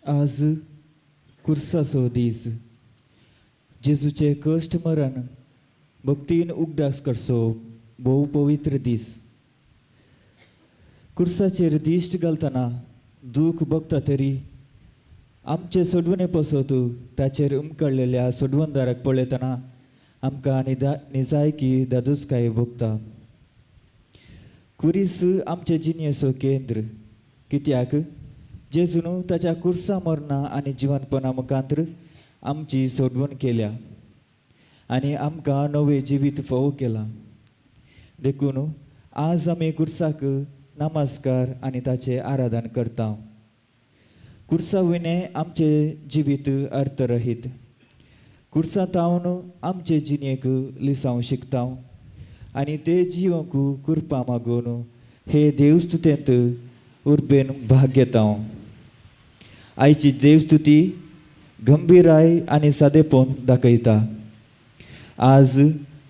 आज कुर्साचो दीस. जेजूचे कश्ट मरण भक्तीन उगडास करचो भोव पवित्र दीस. कुर्साचेर दिश्ट घालतना दूख भोगता तरी आमचे सोडवणे पसत ताचेर उमकळलेल्या सोडवणदाराक पळयतना आमकां निजायकी दादोसकाय भोगता. कुरीस आमचे जिणेचो केंद्र, कित्याक जेजून ताच्या कुर्सा मरणा आनी जिवंतपणा मुखांतर आमची सोडवण केल्या आनी आमकां नवे जिवीत फोव केला. देखून आज आमी कुर्साक नमस्कार आनी ताचे आराधन करता. कुर्सा विणे आमचे जिवीत अर्थरहीत. कुर्सा तावन आमचे जिणेक लिसांव शिकता आनी ते जिवंक कृपा मागून हे देवस्तुतेंत उर्बेन भाग घेता. आयची देवस्तुती गंभीराय आनी सादेपण दाखयता. आज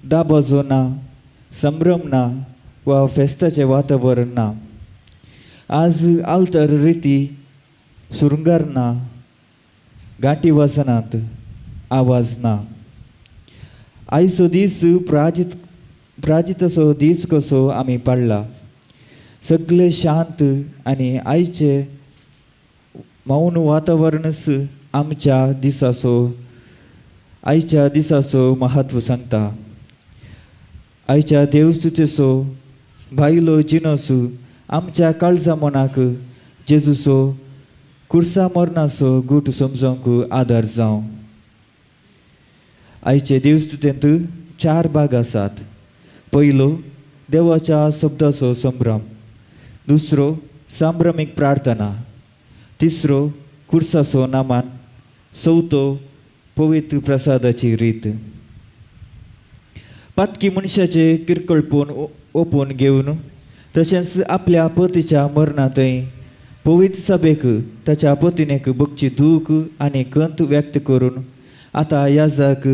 दाबाजो ना, संभ्रम ना वा फेस्ताचें वातावरण ना. आज आल्तर रिती सुरंगार ना, गांठी वासनांत आवाज ना. आयचो दीस प्राजिताचो दीस कसो आमी पाळ्ळा. सगळे शांत आनी आयचे मौन वातावरणच आयच्या दिसाचो महत्व सांगता. आयच्या देवस्तुतेचो भायलो जिनस आमच्या काळजा मनाक जेजूचो कुर्सा मरणाचो गूट समजूंक आदार जावं. आयचे देवस्तुतेंत 4 भाग आसात. पयलो देवाच्या शब्दाचो संभ्रम, दुसरो सांभ्रमीक प्रार्थना, तिसरो कुर्साचो नामान, चवथो पवित्र प्रसादाची रीत. पातकी मनशाचे किरकोळपण ओपून घेवन तशेंच आपल्या पतीच्या मरणांतय पवित्र सभेक ताच्या पत्नीक भोगची दूख आनी कंत व्यक्त करून आतां याजक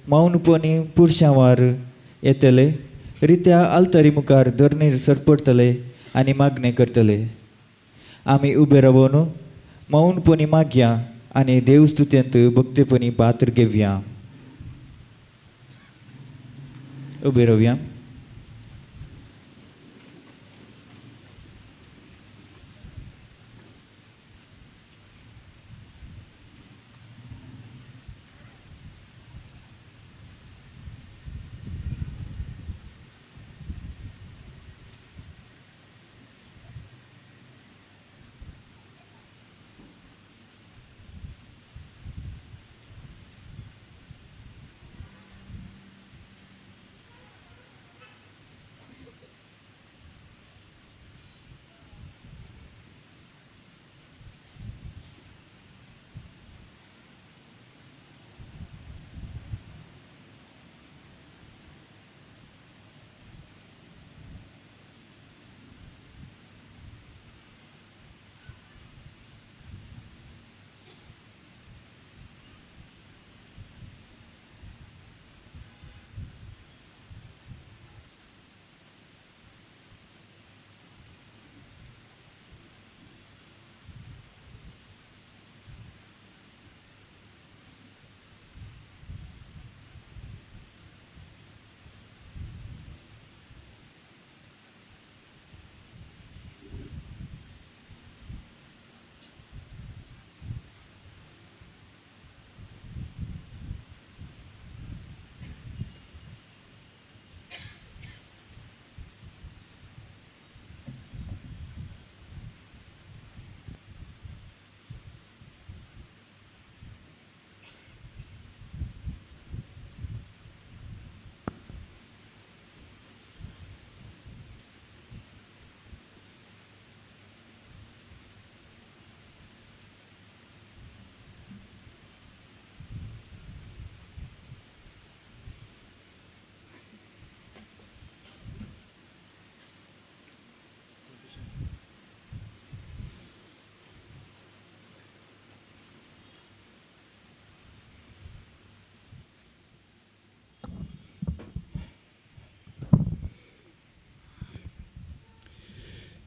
मौनपणी पुरुशांवार येतले रित्या आल्तारी मुखार धरणीर सरपडटले आनी मागणे करतले. आमी उबे रावन मौनपणी मागया आनी देवस्तुतेंत भक्तीपणी पात्र घेवया. उबे रावया.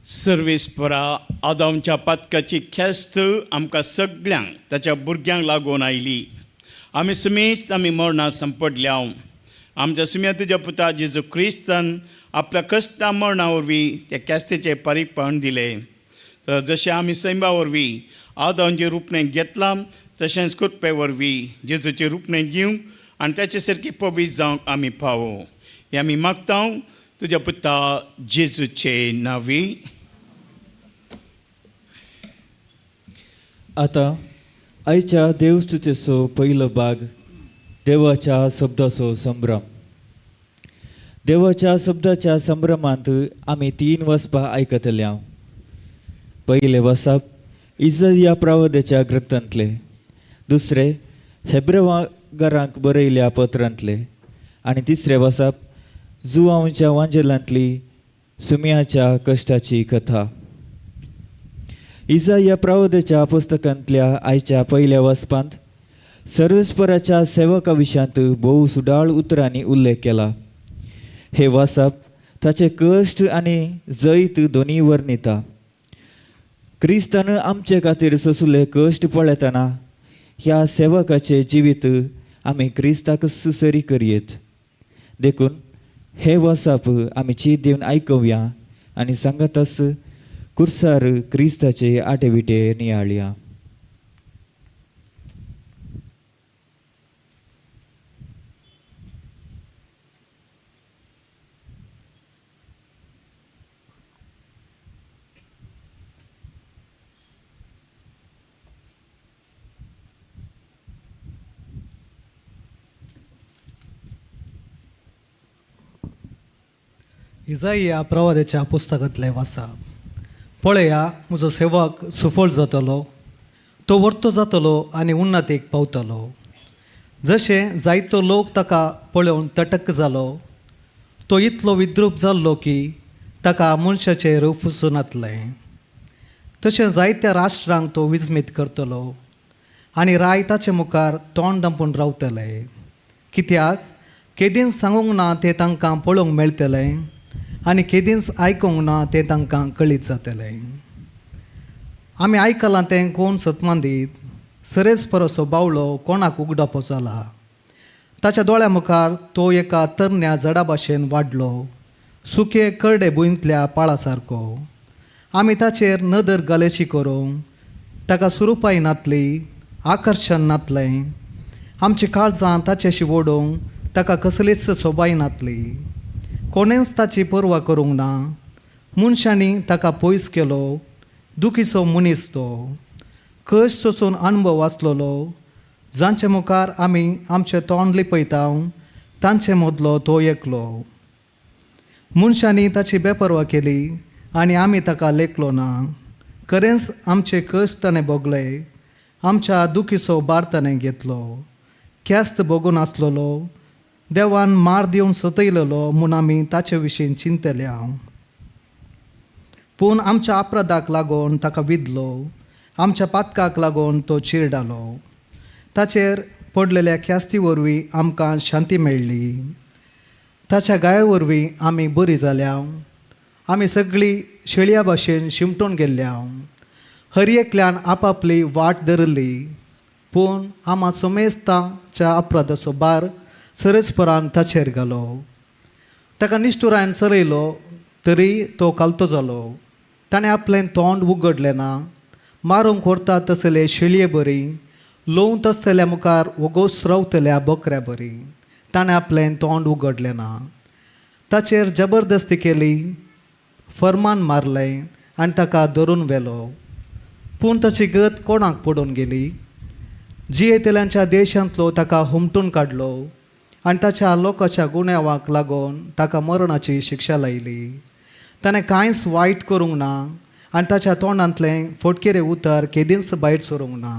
सर्वेस्परा आदामच्या पातकाची ख्यास्त आमकां सगळ्यांक ताच्या भुरग्यांक लागून आयली. आमी समेस्त आमी मरणां संपडल्या. आमच्या सुम्या तुज्या पुता जेजू क्रिस्तान आपल्या कश्टा मरणा वरवीं त्या ख्यास्तेचें पारीकपण दिलें. तर जशें आमी सैमा वरवीं आदामचें रुपणें घेतलां तशेंच कुरपे वरवीं जेजूचें रुपणें घेवंक आनी त्याचे सारकी पवित्र जावंक आमी पावो. हें आमी मागता तुज्या पुता जेजूचे नांवी. आता आयच्या देवस्तुतेचो पयलो भाग देवाच्या शब्दाचो संभ्रम. देवाच्या शब्दाच्या संभ्रमांत आमी 3 वचपां आयकतल्या. पयले वचप इजया प्रवाद्याच्या ग्रंथांतले, दुसरे हेब्रेवांकारांक बरयल्या पत्रांतले आनी तिसरे वचप जुआंवच्या वांजेलांतली सुम्याच्या कश्टाची कथा. इजया प्रवाद्याच्या पुस्तकांतल्या आयच्या पयल्या वचपांत सर्वेस्पराच्या सेवका विशयांत भोव सुडाळ उतरांनी उल्लेख केला. हे वचप ताचे कश्ट आनी जैत दोनी वर्णिता. क्रिस्तान आमचे खातीर सोंसले कश्ट पळयतना ह्या सेवकाचे जिवीत आमी क्रिस्ताक सरी करयेत. देखून हे वचप आमी चीत दिवन आयकुया आनी सांगातच कुर्सार क्रिस्ताचे आटेविटे नियाळया. इजाया प्रवाद्याच्या पुस्तकांतले वाचप. पळया, म्हजो सेवक सुफळ जातलो, तो वर्तो जातलो आनी उन्नतीक पावतलो. जशें जायतो लोक ताका पळोवन तटक जालो, तो इतलो विद्रूप जाल्लो की ताका मनशाचें रूप पसून येतलें. तशें जायत्या राष्ट्रांक तो विस्मीत करतलो आनी राय ताचे मुखार तोंड दांपून रावतले. कित्याक केदींच सांगूंक ना तें तांकां पळोवंक मेळटलें आनी केदींच आयकूंक ना तें तांकां कळीत जातलें. आमी आयकलां तें कोण सत्मान दीत सरेस्पराचो बावळो कोणाक उगडपो जाला. ताच्या दोळ्या मुखार तो एका तरण्या जडा भाशेन वाडलो, सुके करडे भुंयतल्या पाळा सारको. आमी ताचेर नदर गलेशी करूंक ताका सुरूपाय नातली, आकर्शण नातलें. आमच्या काळजां ताचेशी ओडूंक ताका कसलीच सोबाय नातली. कोणेंच ताची पर्वा करूंक ना. मनशांनी ताका पयस केलो, दुखीचो मनीस तो. कश्ट सोंसून अनुभव आसलेलो, जांचे मुखार आमी आमचें तोंड लिपयता तांचे मदलो तो एकलो. मनशांनी ताची बेपर्वा केली आनी आमी ताका लेखलो ना. खरेंच आमचे कश्ट ताणें भोगले, आमच्या दुखीचो भार ताणें घेतलो. ख्यास्त भोगून आसलेलो, देवान मार दिवन सतयलेलो म्हूण आमी ताचे विशीं चिंतल्या. पूण आमच्या अपराधाक लागून ताका विधलो, आमच्या पातकाक लागून तो चिरडालो. ताचेर पडलेल्या ख्यास्ती वरवीं आमकां शांती मेळ्ळी. ताच्या गाया वरवीं आमी बरीं जाल्या. आमी सगळीं शेळया भाशेन शिमटून गेल्ल्या. हर एकल्यान आपापली वाट धरली. पूण आमा समेस्ताच्या अपराधाचो भार सरेस्परान ताचेर घालो. ताका निश्ठुरायन चलयलो तरी तो कालतो जालो. ताणें आपलें तोंड उगडलें ना. मारूंक व्हरता तसले शेळये बरी, लोवंत आसतल्या मुखार वगोस रावतल्या बकऱ्या बरी ताणें आपलें तोंड उगडलें ना. ताचेर जबरदस्ती केली, फर्मान मारलें आनी ताका धरून व्हेलो. पूण ताची गत कोणाक पडून गेली. जियेतल्यांच्या देशांतलो ताका हुमटून काडलो आनी ताच्या लोकाच्या गुन्यांवाक लागून ताका मरणाची शिक्षा लायली. ताणें कांयच वायट करूंक ना आनी ताच्या तोंडांतलें फटकेरे उतर केदींच भायर सरूंक ना.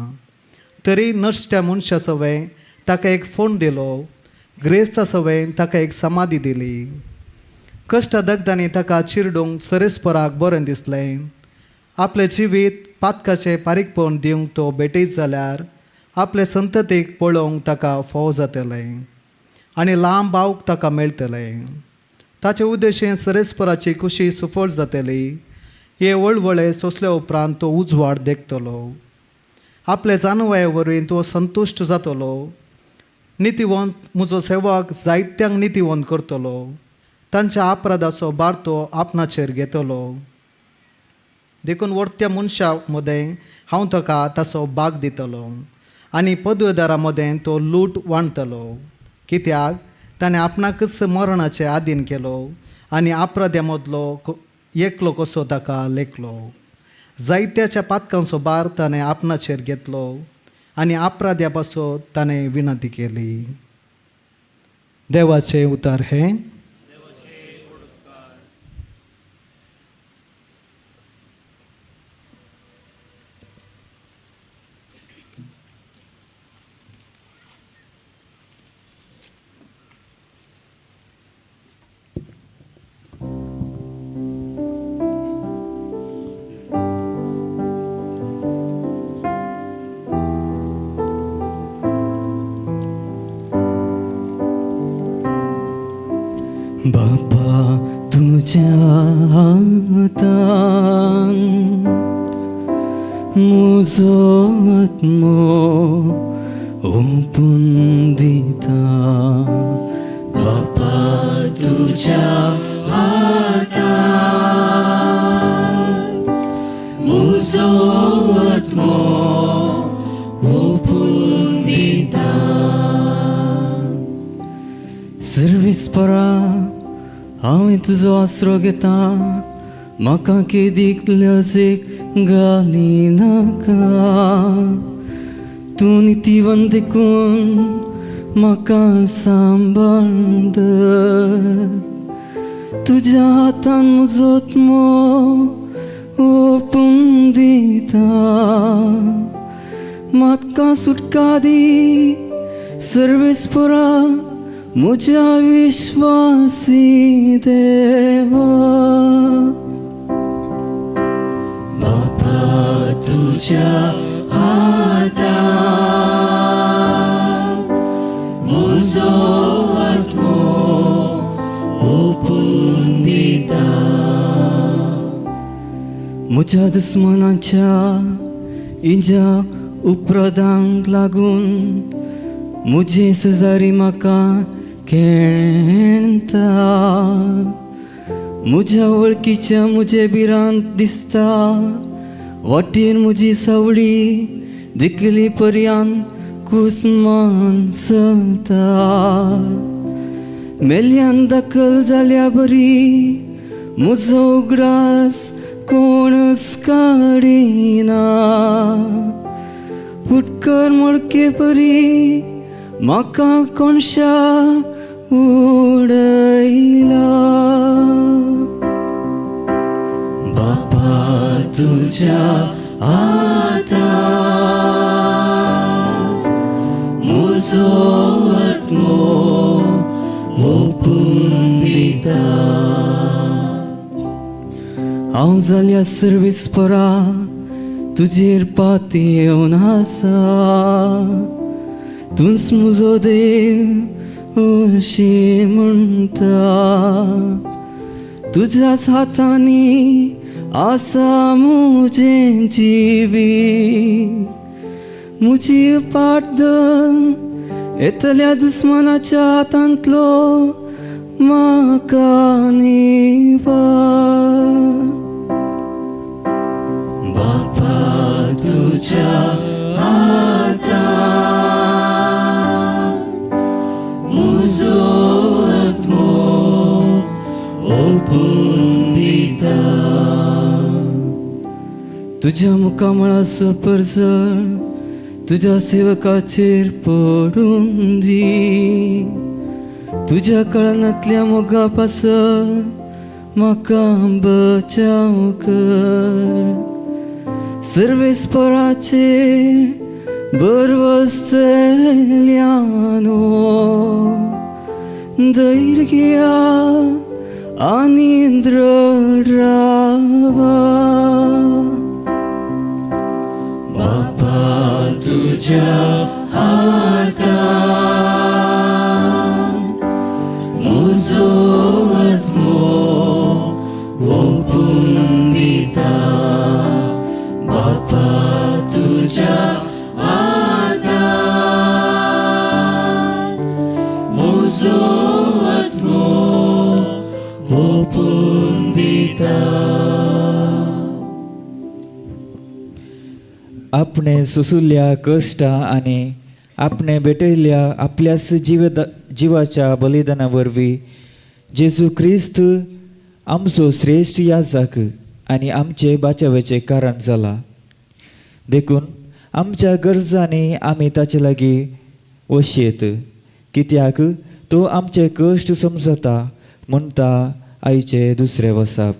तरी नश्ट्या मनशा सवय ताका एक फोंड दिलो, ग्रेस्ता सवय ताका एक समाधी दिली. कश्टा दगदांनी ताका चिरडूंक सरेस्पराक बरें दिसलें. आपलें जिवीत पातकाचें पारीकपण दिवंक तो बेटयत जाल्यार आपले संततीक पळोवंक ताका फोव जातलें आनी लांब आवूंक ताका मेळटलें. ताचे उद्देशें सरेस्पराची खुशी सफळ जातली. हे वळवळे सोंसल्या उपरांत तो उजवाड देखतलो. आपले जानवया वरवीं तो संतुश्ट जातलो. नितीवंत म्हजो सेवक जायत्यांक नितीवंत करतलो. तांच्या अपराधाचो भार तो आपणाचेर घेतलो. देखून वर्त्या मनशा मदें हांव ताका ताचो भाग दितलो आनी पदवेदारा मदें तो लूट वांडतलो. कित्याक ताणें आपणाकच मरणाचें आधीन केलो आनी अपराध्या मदलो एकलो कसो ताका लेखलो. जायत्याच्या पातकांचो भार ताणें आपणाचेर घेतलो आनी अपराध्या पासत ताणें विनंती केली. देवाचें उतर हें. बापा तुझ्या हातान म्हजो आत्मो ओपून दिता. बापा तुझ्या हातान म्हजो आत्मो ओपून दिता. सर्वेस्परा हांवें तुजो आसरो घेता. म्हाका केदीक लजेक घाली नाका. तूं नितीवंत देखून म्हाका सांबाळ दर. तुज्या हातान म्हजो आत्मो ओपून दिता. म्हाका सुटका दी सर्वेस्परा म्हज्या विश्वासी देवा. बापा तुझ्या हातान म्हजो आत्मो ओपून दिता. म्हज्या दुस्मनाच्या इजा उपराधांक लागून म्हजे शेजारी म्हाका खेळटा. म्हज्या वळखीच्या म्हजे बिरांत दिसता. वाटेर म्हजी सावळी देखली पर्यंत कुस्मान चलता. मेल्यान दाखल जाल्या बरी म्हजो उगडास कोणच काडिना. फुटकर मडके परी म्हाका कोणशा उडयला. बापा तुझ्या हातान म्हजो आत्मो ओपून दिता. हांव जाल्या सर्वेस्परा तुजेर पाती येवन आसा. तूंच म्हजो देव अशी म्हणटा. तुज्याच हातांनी आसा म्हजें जिवी. म्हजी पाटदळ येतल्या दुस्मनाच्या हातांतलो म्हाका निवार. बापा तुज्या हातान म्हजो आत्मो ओपून दिता. तुज्या मुखामळाचो परजळ तुज्या सेवकाचेर पडून दी. तुज्या कळनांतल्या मोगा पासत म्हाका बचाव कर. सर्वेस्पराचेर बरवस्तल्यानो धैर्य घेया आनी दृढ रावा. बापा तुझ्या हातान म्हजो आत्मो ओपून दिता. आपणे सुसुल्ल्या कष्टा आनी आपणे भेटयल्ल्या आपल्याच जिवाच्या बलिदाना वरवीं जेजू क्रिस्त आमचो श्रेश्ठ याजक आनी आमचे बाचावेचे कारण जाला. देखून आमच्या गरजांनी आमी ताचे लागीं वशेत, कित्याक तो आमचे कश्ट समजता म्हणटा आईचे दुसरे वसाप.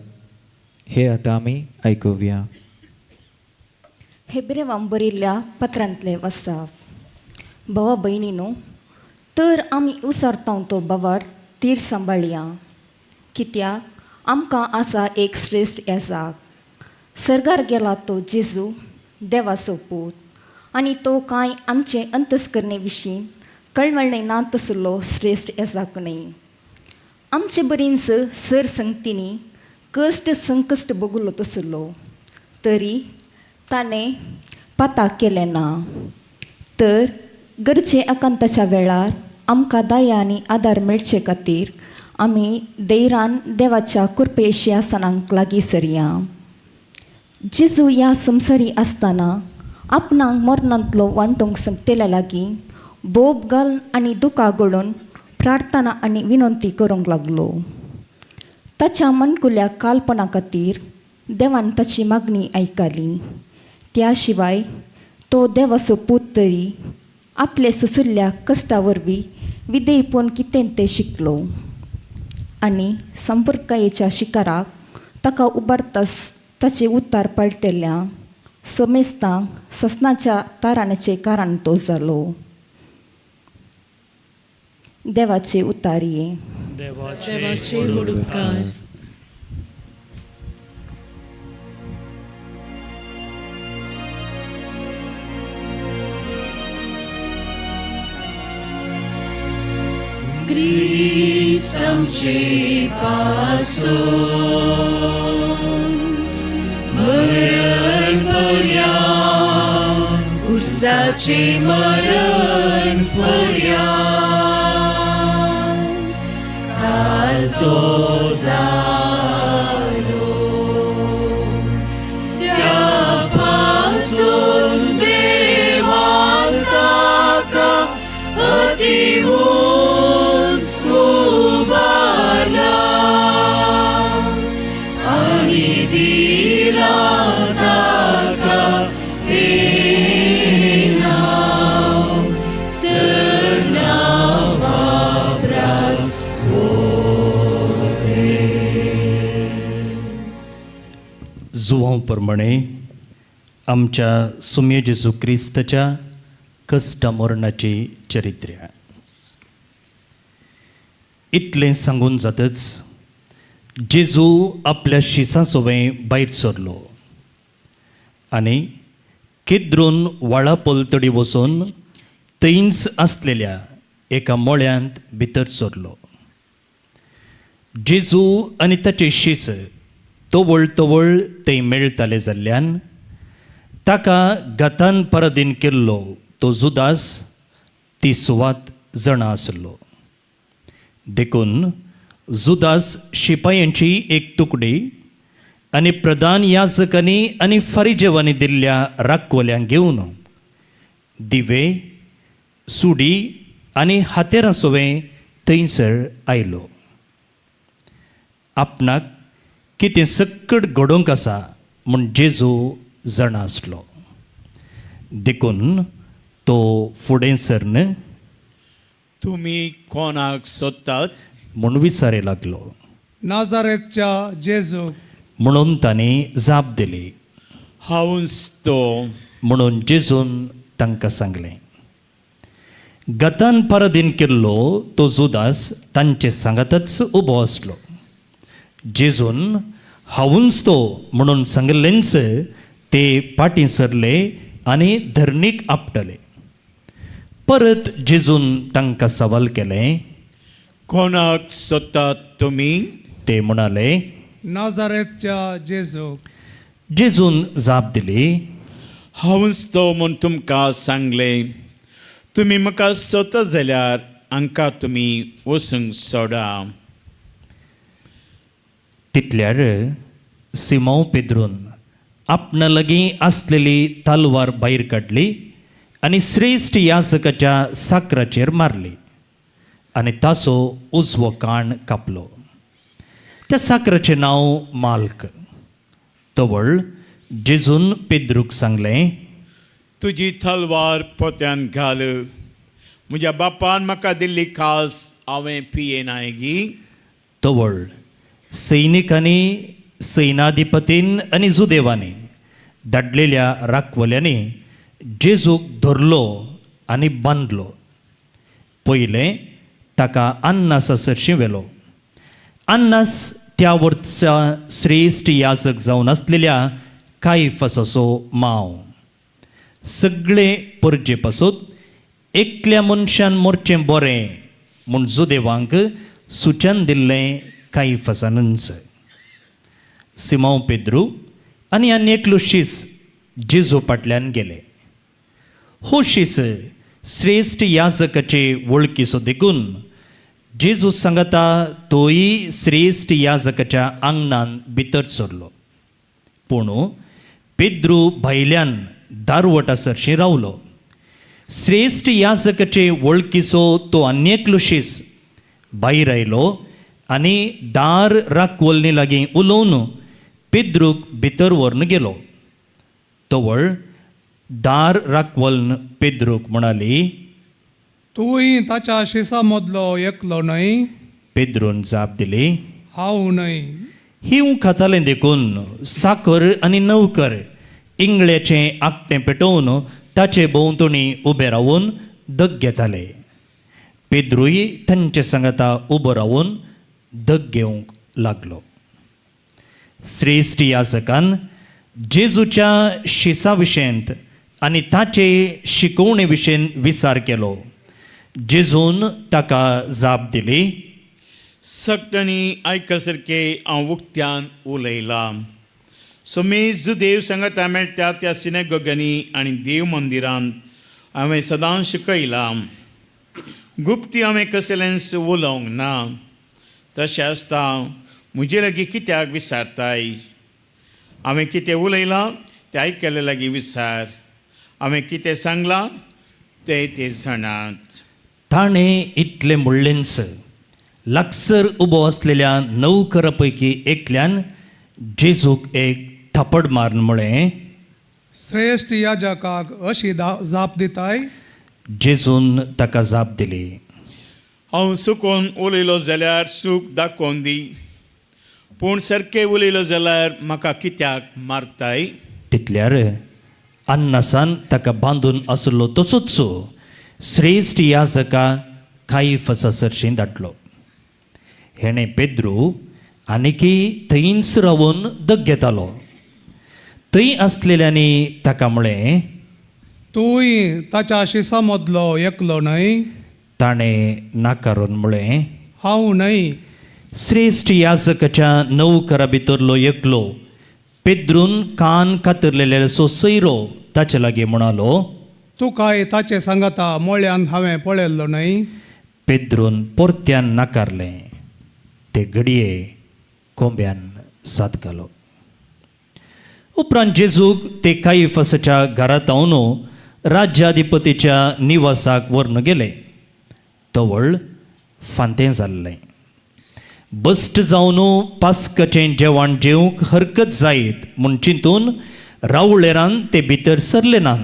हे आतां आमी आयकुया. हेब्रेवांक बरिल्ल्या पत्रांतले वसाप. भावा भयणीनो, तर आमी उसरतांव तो बाबार तीर सांबाळया, कित्याक आमकां आसा एक श्रेश्ठ येसाक. सर्गार गेला तो जेजू देवाचो पूत, आनी तो कांय आमचे अंतस्करणे विशीं कळवळणे ना तसलो श्रेश्ठ येसाक न्ही. आमचे बरींच सर संगतींनी कश्ट संकश्ट भोगलो तसलो, तरी ताणें पाताक केलें ना. तर गरजे आकांताच्या वेळार आमकां दया आनी आदार मेळचे खातीर आमी धैर्यान देवाच्या कृपेशी आसनांक लागीं सरया. जेजू ह्या संवसारी आसतना आपणाक मरणांतलो वांटोवंक सांगतेल्या लागीं बोब घालन आनी दुकां घडोवन प्रार्थना आनी विनंती करूंक लागलो. ताच्या मनकुल्या कालपणा खातीर देवान ताची मागणी आयकली. त्या शिवाय तो देवाचो पूत तरी आपले सुसुल्ल्या कश्टा वरवीं विधेयपण कितें तें शिकलो, आनी संपर्कायेच्या शिकाराक ताका उबारतास ताचे उतार पळटल्या समेस्तांक ससनाच्या ताराणाचे कारण तो जालो. देवाचे उतारिये. देवाचे उपकार. Christ आमचे पासून मरण पर्यंत, उर्साचे मरण पर्यंत काल तो जालो. त्या पासून देवान ताका अतिउंच उबारला आनी दिला ताका तें नांव सरनावापरास जुवांव प्रमाणे आमच्या सुमे जेजू क्रिस्ताच्या कश्टा मरणाची चरित्र्या. इतलें सांगून जातच जेजू आपल्या शिसा सोबें भायर सरलो आनी केद्रून व्हाळा पलतडी वचून थंयच आसलेल्या एका मळ्यांत भितर सरलो. जेजू आनी ताचे शीस तोवळ तोवळ थंय मेळटाले जाल्ल्यान ताका गतान पराधीन केल्लो तो जुदास ती सुवात जाणा आसलो. देखून जुदास शिपायांची एक तुकडी आनी प्रधान याजकांनी आनी फारिजेवांनी दिल्ल्या राखवल्यांक घेवन दिवे, सुडी आनी हातेरां सोबें थंयसर आयलो. आपणाक कितें सक्कट घडोवंक आसा म्हूण जेजू जाणा आसलो. देखून तो फुडें सरन तुमी कोणाक सोदतात? म्हूण विचारे लागलो. नाजारेतच्या जेजू. म्हणून ताणें जाप दिली. हांवूच तो. म्हणून जेजून तांकां सांगलें. गतान पराधीन केल्लो तो जुदास तांचे सांगातच उबो आसलो. जेजून हांवूच तो म्हणून सांगलेंच ते फाटीं सरले आनी धरणीक आपटले. परत जेजून तांकां सवाल केलें. कोणाक सोदतात तुमी? ते म्हणाले, नाजारेतच्या जेजू. जेजून जाप दिली. हांवूच तो म्हूण तुमकां सांगलें. तुमी म्हाका सोदता जाल्यार हांकां तुमी वचूंक सोडा. तितल्यार सिमोन पेद्रून आपणालगीं आसलेली तलवार भायर काडली आनी श्रेश्ठ याजकाच्या साकराचेर मारली आनी ताचो उजवो कान कापलो. त्या साकराचें नांव माल्क. तवळ जेजून पेद्रूक सांगलें, तुजी तलवार पोत्यान घाल. म्हज्या बापान म्हाका दिल्ली खास हांवें पियेनाय गी. तवळ सैनिकांनी, सैनाधिपतीन आनी जुदेवांनी धाडलेल्या राखवल्यांनी जेजूक धरलो आनी बांदलो. पयलें ताका अन्नासा सरशी व्हेलो. अन्नास त्या वर्सा श्रेश्ठ याजक जावन आसलेल्या कायफासाचो मांव. सगळे परजे पासून एकल्या मनशान मरचें बरें म्हूण जुदेवांक सुचन दिल्लें कायफासानच. सिमोन पेद्रू आनी आनी एकलो शीस जेजू फाटल्यान गेले. हो शीस श्रेश्ठ याजकाचे वळखीचो देखून जेजू सांगता तोय श्रेश्ठ याजकाच्या आंगणान भितर सरलो. पूण पेद्रू भायल्यान दारवटा सरशी रावलो. श्रेश्ठ याजकाचे वळखीचो तो आनी एकलो शीस भायर आयलो आनी दार राखवल्ली लागीं उलोवन पेद्रूक भितर व्हरून गेलो. तवळ दार राखवल्न पेद्रूक म्हणाली, तूंय ताच्या शिसा मदलो एकलो न्हय? पेद्रून जाप दिली, हांव न्हय. हिंव खातालें देखून साकर आनी नवकर इंगळ्याचें आकटें पेटोवन ताचे भोंवतणी उबे रावून दग घेताले. पेद्रूय तांचे सांगता उबो रावून दग घेवंक लागलो. श्रेश्ठ याजकान जेजूच्या शिसा विशयंत आनी ताचे शिकोवणे विशयेन विचार केलो. जेजून ताका जाप दिली, सक्तनी आयकसारके हांव उक्त्यान उलयलां. समेज देव सांगता मेळटा त्या सिनेगोगांनी आनी देव मंदिरांत हांवें सदां शिकयलां. गुप्ती हांवें कसलेंच उलोवंक ना. तशें आसता म्हजे लागीं कित्याक विचारताय? हांवें कितें उलयलां तें आयकले लागीं विचार. हांवें कितें सांगलां ते जाणात. ताणें इतलें म्हणलेंच लागसर उबो आसलेल्या नवकरा पैकी एकल्यान जेजूक एक थपड मारून म्हळें, श्रेश्ठ याजकाक अशी जाप दिताय? जेजून ताका जाप दिली, हांव चुकोवन उलयलो जाल्यार सूख दाखोवन दी. पूण सारकें उलयलो जाल्यार म्हाका कित्याक मारताय? तितल्यार अन्नासान ताका बांदून आसलो तसोच श्रेश्ठ याजका कायफासा सरशी धाडलो. हेणें पेद्रू आनिकी थंयच रावून दग घेतालो. थंय आसलेल्यांनी ताका म्हळें, तूंय ताच्या शिसा मदलो एकलो न्हय? ताणें नाकारून म्हळें, हांव न्हय. श्रेश्ठ याजकाच्या नवकरा भितरलो एकलो पेद्रून कान कातरलेल्याचो सैरो ताचे लागीं म्हणालो, तूं काय ताचे सांगता मोळ्यान हांवें पळयल्लो न्हय? पेद्रून परत्यान नाकारलें. ते घडये कोंब्यान साद घालो. उपरांत जेजूक ते कायफासाच्या घरांत हांवन राज्याधिपतीच्या निवासाक व्हरून गेले. तवळ फांतें जाल्लें. बस्ट जावन पास्काचें जेवण जेवंक हरकत जायत म्हूण चिंतून रावळेरान ते भितर सरले नात.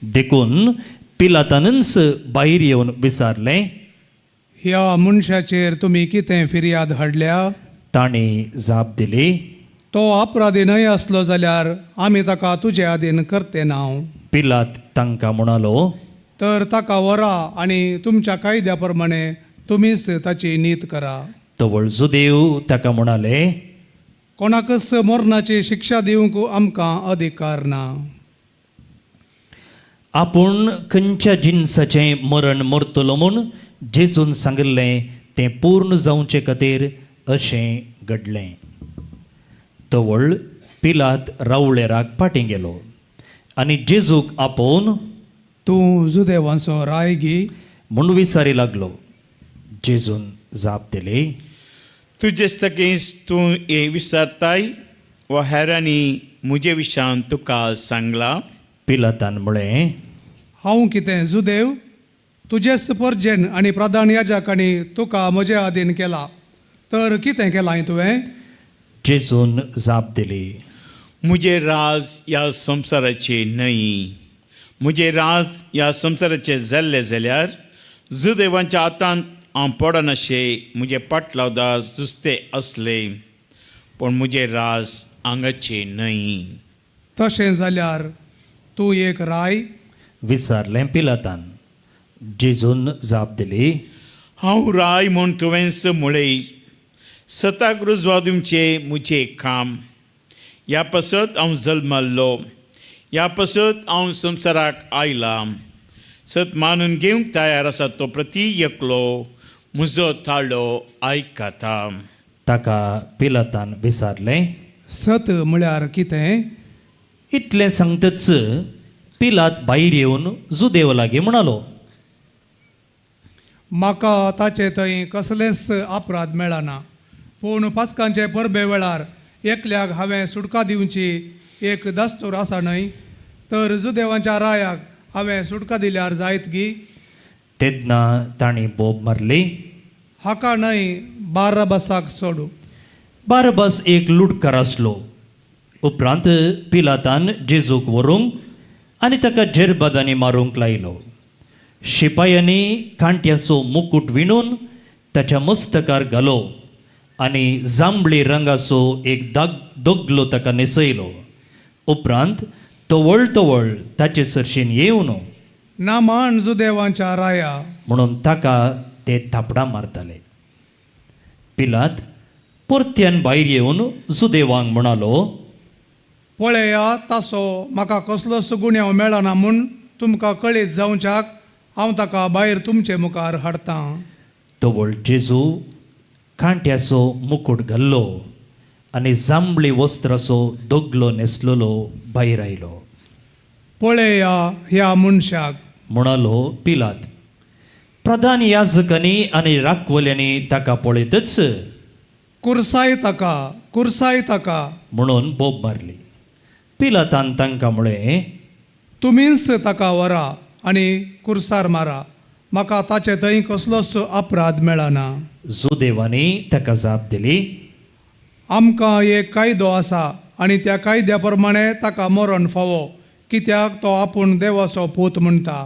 देखून पिलातानच भायर येवन विचारलें, ह्या मनशाचेर तुमी कितें फिर्याद हाडल्या? ताणें जाप दिली, तो अपराधी न्हय आसलो जाल्यार आमी ताका तुजे आदीन करते नांव. पिलात तांकां म्हणालो, तर ताका व्हरा आनी तुमच्या कायद्या प्रमाणे तुमीच ताची नीत करा. तवळ जुदेव ताका म्हणाले, कोणाकच मरणाची शिक्षा दिवंक आमकां अधिकार ना. आपूण खंयच्या जिन्साचें मरण मरतलो म्हूण जेजून सांगिल्लें तें पूर्ण जावचे खातीर अशें घडलें. तवळ पिलात रावळेराक फाटीं गेलो आनी जेजूक आपोवन, तूं जुदेवांचो राय गी म्हूण विचारी लागलो. जेजून जाप दिली, तुजेच तकेच तूं हे विचारताय वा हेरांनी म्हजे विशयान तुका सांगला. पिलातान म्हळें, हांव कितें जुदेव? तुजेच परजेन आनी प्रधान याजकांनी तुका म्हजे आदीन केला, तर कितें केलां तुवें? जेजून जाप दिली, म्हजें राज ह्या संवसाराचें न्हय. म्हजें राज ह्या संवसाराचें जाल्लें जाल्यार जुदेवांच्या हातांत हांव पडनाशें म्हजे पाटलावदार जुस्ते असले, पूण म्हजें राज हांगाचें न्हय. तशें जाल्यार तूं एक राय? विचारलें पिलातान. जेजून जाप दिली, हांव राय म्हूण तुवेंच म्हळें. सताक रुजवा दिवचें म्हजें काम. ह्या पासत हांव जल्मल्लो, ह्या पासत हांव संवसाराक आयलां. सत मानून घेवंक तयार आसा तो प्रती एकलो म्हजो ताळो आयकता. ताका पिलातान विचारलें. सत म्हळ्यार कितें? इतलें सांगतच पिलात भायर येवन जुदेव लागीं म्हणालो, म्हाका ताचे थंय कसलेच अपराध मेळना, पूण पास्कांचे परबे वेळार एकल्याक हांवें सुटका दिवची एक दस्तूर आसा न्हय, तर जुदेवांच्या रायाक हांवें सुटका दिल्यार जायत गी. तेन्ना तांणी बोब मारली. हाका न्हय, बारबासाक सोडू. बारबास एक लुटकार आसलो. उपरांत पिलातान जेजूक व्हरूंक आनी ताका जेरबदांनी मारूंक लायलो. शिपायांनी कांट्याचो मुकूट विणून ताच्या मस्तकार घालो आनी जांबळी रंगाचो एक दोगलो ताका न्हेसयलो. उपरांत तवळ ताचे सरशीन येवन नामान जुदेवांच्या राया म्हणून ताका ते थापडां मारताले. पिलात परत्यान भायर येवन जुदेवांक म्हणालो, पळया, तासो म्हाका कसलोच गुन्यांव मेळना म्हूण तुमकां कळीत जावच्याक हांव ताका भायर तुमचे मुखार हाडटां. तवळ जेजू कांट्याचो मुकूट घाल्लो आनी जांबळी वस्त्राचो दोगलो न्हेसलेलो भायर आयलो. पळया ह्या मनशाक. म्हणालो पिलात. प्रधान याजकांनी आनी राखवल्यांनी ताका पळयतच कुर्साय ताका, कुर्साय ताका म्हणून बोब मारली. पिलातान तांकां म्हळें, तुमीच ताका व्हरा आनी कुर्सार मारा, म्हाका ताचे थंय कसलोच अपराध मेळना. जुदेवांनी ताका जाप दिली, आमकां एक कायदो आसा आनी त्या कायद्या प्रमाणें ताका मरण फावो, कित्याक तो आपूण देवाचो पूत म्हणटा.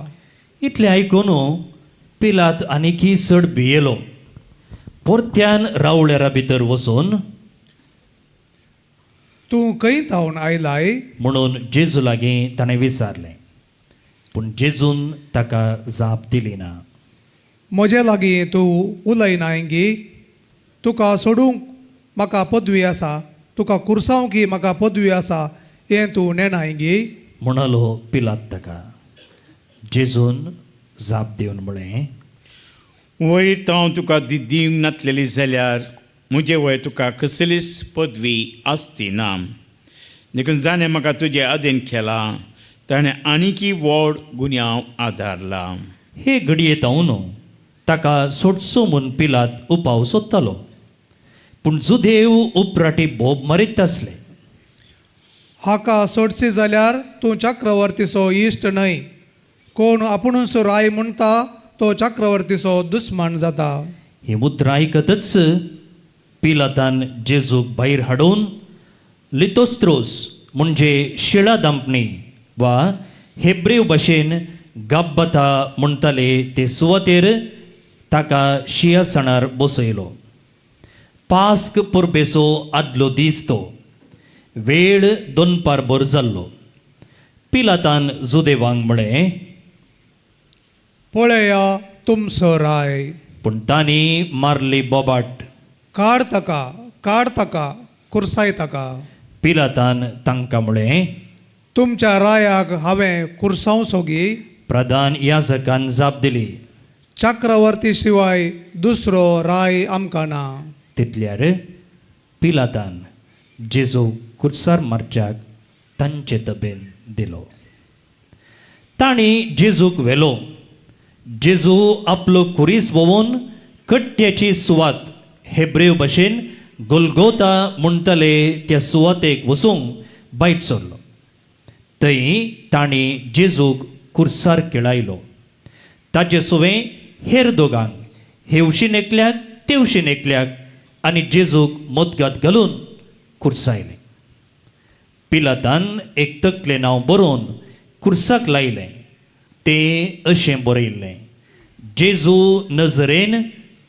इतलें आयकून पिलात आनीकी चड भियेलो. परत्यान रावळ्यारा भितर वचून, तूं खंय थावन आयलाय? म्हणून जेजू लागीं ताणें विचारलें. पूण जेजून ताका जाप दिली ना. म्हजे लागीं तूं उलयनाय गी. तुका सोडूंक म्हाका पदवी आसा, तुका कुर्सांवंक म्हाका पदवी आसा, हें तूं नेनाय गी. म्हणालो पिलात ताका. जेजून जाप दिवन म्हळें, वयर हांव तुका दिवंक नातलेली जाल्यार म्हजे वयर तुका कसलीच पदवी आसची ना. देखून जाणें म्हाका तुजे आदेन केला, ताणें आनीकी व्हड गुन्यांव आदारला. हे घडयेत हांव ताका सोडचो म्हूण पिलात उपाव सोदतालो. पूण जुदेव उपराटी बोब मारीत आसले. हाका सोडची जाल्यार तूं चक्रवर्तीचो इश्ट न्हय. कोण आपुणूच राय म्हणटा तो चक्रवर्तीचो दुस्मान जाता. ही मुद्रा आयकतच पिलातान जेजूक भायर हाडून लितोस्त्रोस म्हणजे शिळा दांपणी वा हेब्रेव भाशेन गब्बता म्हणटाले ते सुवातेर ताका शियासणार बसयलो. पास्क परबेचो आदलो दीस तो. वेळ 2 जाल्लो. पिलातान जुदेवांक म्हळें, पळया तुमचो राय. पूण तांणी मारली बोबाट. काड ताका, काड ताका, कुर्साय ताका. पिलातान तांकां म्हळें, तुमच्या रायाक हांवें कुर्सांवचो गी. प्रधान याजकान जाप दिली, चक्रवर्ती शिवाय दुसरो राय आमकां ना. तितल्यार पिलातान जेजू कुर्सार मारच्याक तांचे तबेन दिलो. तांणी जेजूक व्हेलो. जेजू आपलो कुरीस वोवून कट्ट्याची सुवात हेब्रेव भाशेन गोलगोता म्हणटाले त्या सुवातेक वचूंक भायर सरलो. थंय तांणी जेजूक कुर्सार केळायलो. ताचे सुवें हेर दोगांक, हेवशीन एकल्याक तेवशीन एकल्याक, आनी जेजूक मदगांत घालून कुर्सायले. पिलातान एक तकलें नांव बरोवन कुर्साक लायलें. तें अशें बरयल्लें: जेजू नजरेन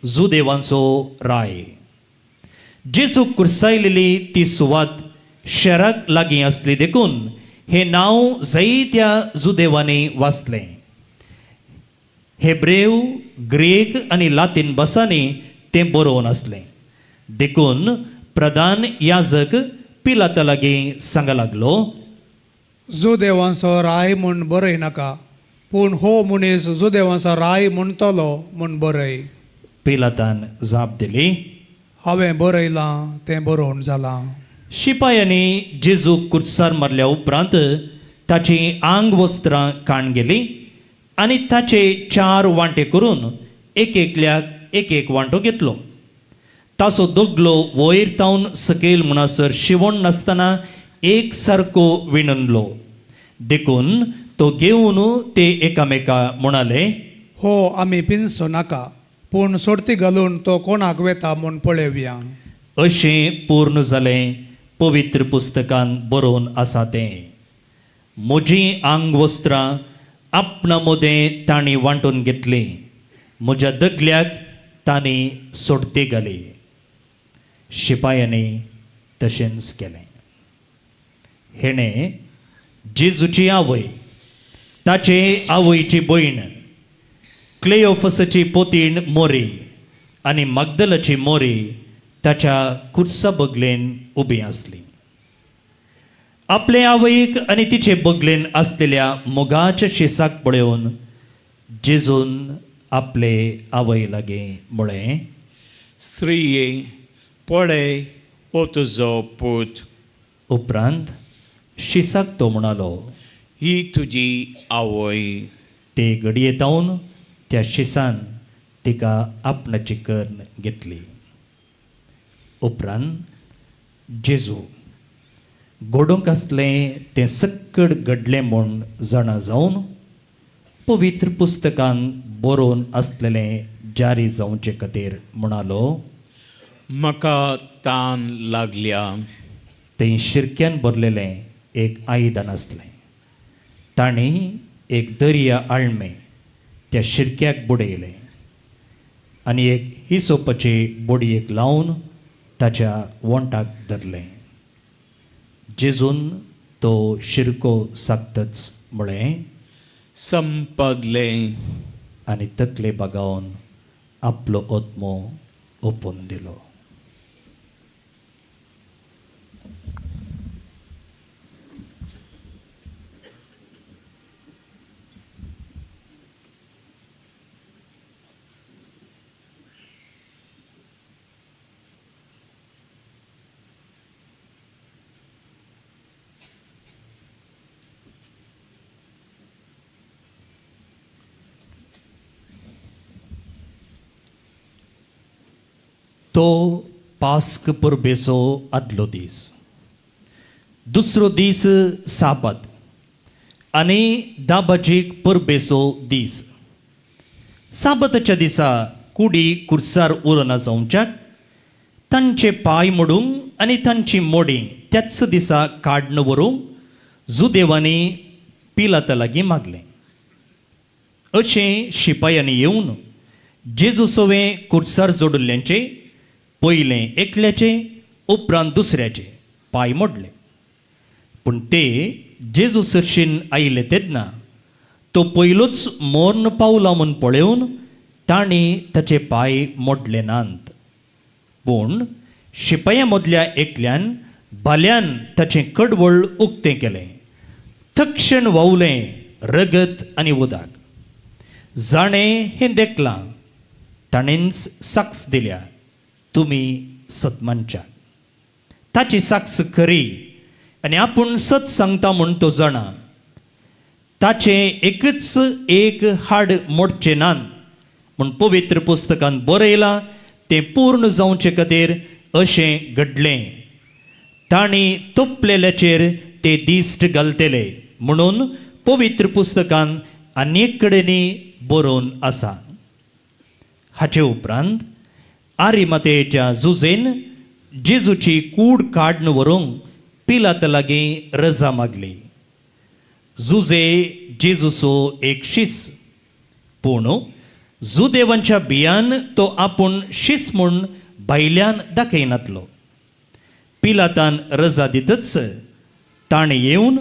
जुदेवांचो राय. जेजू कुर्सायलेली ती सुवात शहराक लागीं आसली देखून हें नांव जायत्या जुदेवांनी वाचलें. हेब्रेव, ग्रीक आनी लातीन भासांनी तें बरोवन आसलें. देखून प्रधान याजक पिलाता लागीं सांगूंक लागलो, जुदेवांचो राय म्हूण बरय नाका, पूण हो मनीस जुदेवांचो राय म्हणटलो म्हूण बरय. पिलातान जाप दिली, हांवें बरयलां तें बरोवन जालां. शिपायांनी जेजूक कुर्सार मारल्या उपरांत ताची आंग वस्त्रां काण गेली आनी ताचे 4 वांटे करून एकल्याक एक वांटो घेतलो. ताचो दोगलो वयर तावन सकयल म्हणसर शिवण नासतना एक सारको विणलो. देखून तो घेवन ते एकामेका म्हणाले, हो आमी पिंजचो नाका, पूण सोडती घालून तो कोणाक वेता म्हूण पळयवया. अशें पूर्ण जालें पवित्र पुस्तकांत बरोवन आसा तें. म्हजीं आंग वस्त्रां आपणा मदें तांणी वांटून घेतली, म्हज्या दगल्याक तांणी सोडती घाली. शिपायांनी तशेंच केलें. हेणें जेजूची आवय, ताचे आवयची भयण, क्लेओफसाची पोतीण मोरी आनी मगदलाची मोरी ताच्या कुर्सा बगलेन उबी आसली. आपले आवयक आनी तिचे बगलेन आसलेल्या मोगाच्या शेसाक पळोवन जेजून आपले आवय लागीं म्हळें, स्त्रिये, पळय हो तुजो पूत. उपरांत शिसाक तो म्हणालो, ही तुजी आवय. ते घडये तावन त्या शिसान तिका आपणाची कर्ण घेतली. उपरांत जेजू घडोवंक आसलें तें सक्कड घडलें म्हूण जाणा जावन पवित्र पुस्तकांत बरोवन आसलेलें जारी जावचे खातीर म्हणालो, म्हाका तान लागल्या. थंय शिरक्यान भरलेलें एक आयदन आसलें. तांणी एक दर्या आळमें त्या शिरक्याक बुडयलें आनी एक हिसोपाची बोडयेक लावन ताच्या वंटाक धरलें. जेजून तो शिरको साकतच म्हळें, संपदलें. आनी तकले बागावन आपलो ओत्मो ओपून दिलो. तो पास्क परबेचो आदलो दीस. दुसरो दीस साबत आनी दाबाजीक परबेचो दीस. साबताच्या दिसा कुडी कुर्सार उरना जावच्याक तांचे पांय मोडूंक आनी तांची मोडी त्याच दिसा काडून व्हरूंक जुदेवांनी पिलाता लागीं मागलें. अशें शिपायांनी येवन जेजू सवें कुर्सार जोडिल्ल्यांचे पयलें एकल्याचे उपरांत दुसऱ्याचे पांय मोडले. पूण ते जेजू सरशीन आयले तेन्ना तो पयलोच मोर्न पावला म्हूण पळोवन तांणी ताचे पांय मोडले नात. पूण शिपायां मदल्या एकल्यान भाल्यान ताचें कडवळ उक्तें केलें. तक्षण व्हांवलें रगत आनी उदक. जाणें हें देखलां. ताणेंच साक्स दिल्या, तुमी सतमानच्या. ताची साक्स खरी आनी आपूण सत सांगता म्हूण तो जाणा. ताचें एकच एक हाड मोडचें नात म्हूण पवित्र पुस्तकांत बरयलां. तें पूर्ण जावचे खातीर अशें घडलें. तांणी तोपलेल्याचेर ते दिश्ट घालतले म्हणून पवित्र पुस्तकान अनेक कडेनी बरोवन आसा. हाचे उपरांत आरिमातेच्या जुजेन जेजूची कूड काडून व्हरूंक पिलाता लागीं रजा मागली. जुजे जेजूचो एक शीस, पूण जुदेवांच्या बियान तो आपूण शीस म्हूण भायल्यान दाखयनातलो. पिलातान रजा दितच ताणें येवन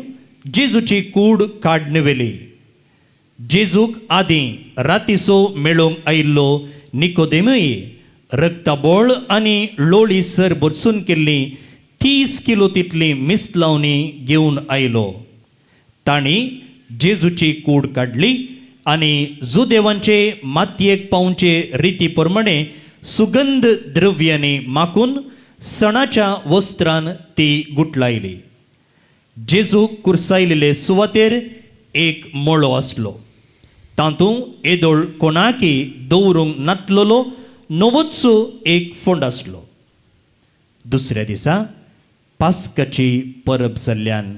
जेजूची कूड काडून व्हेली. जेजूक आदीं रातीचो मेळोवंक आयिल्लो निकोदेमय रक्ताबोळ आनी लोळी सर बरसून केल्ली 30 किलो तितली मिसलावणी घेवन आयलो. तांणी जेजूची कूड काडली आनी जुदेवांचे मातयेक पावचे रिती प्रमाणे सुगंध द्रव्यांनी माकून सणाच्या वस्त्रान ती गुटलायली. जेजूक कुर्सायलेले सुवातेर एक मळो आसलो. तातूंत येदोळ कोणाकी दवरूंक नातलोलो नवोचो एक फोंड आसलो. दुसऱ्या दिसा पास्काची परब जाल्ल्यान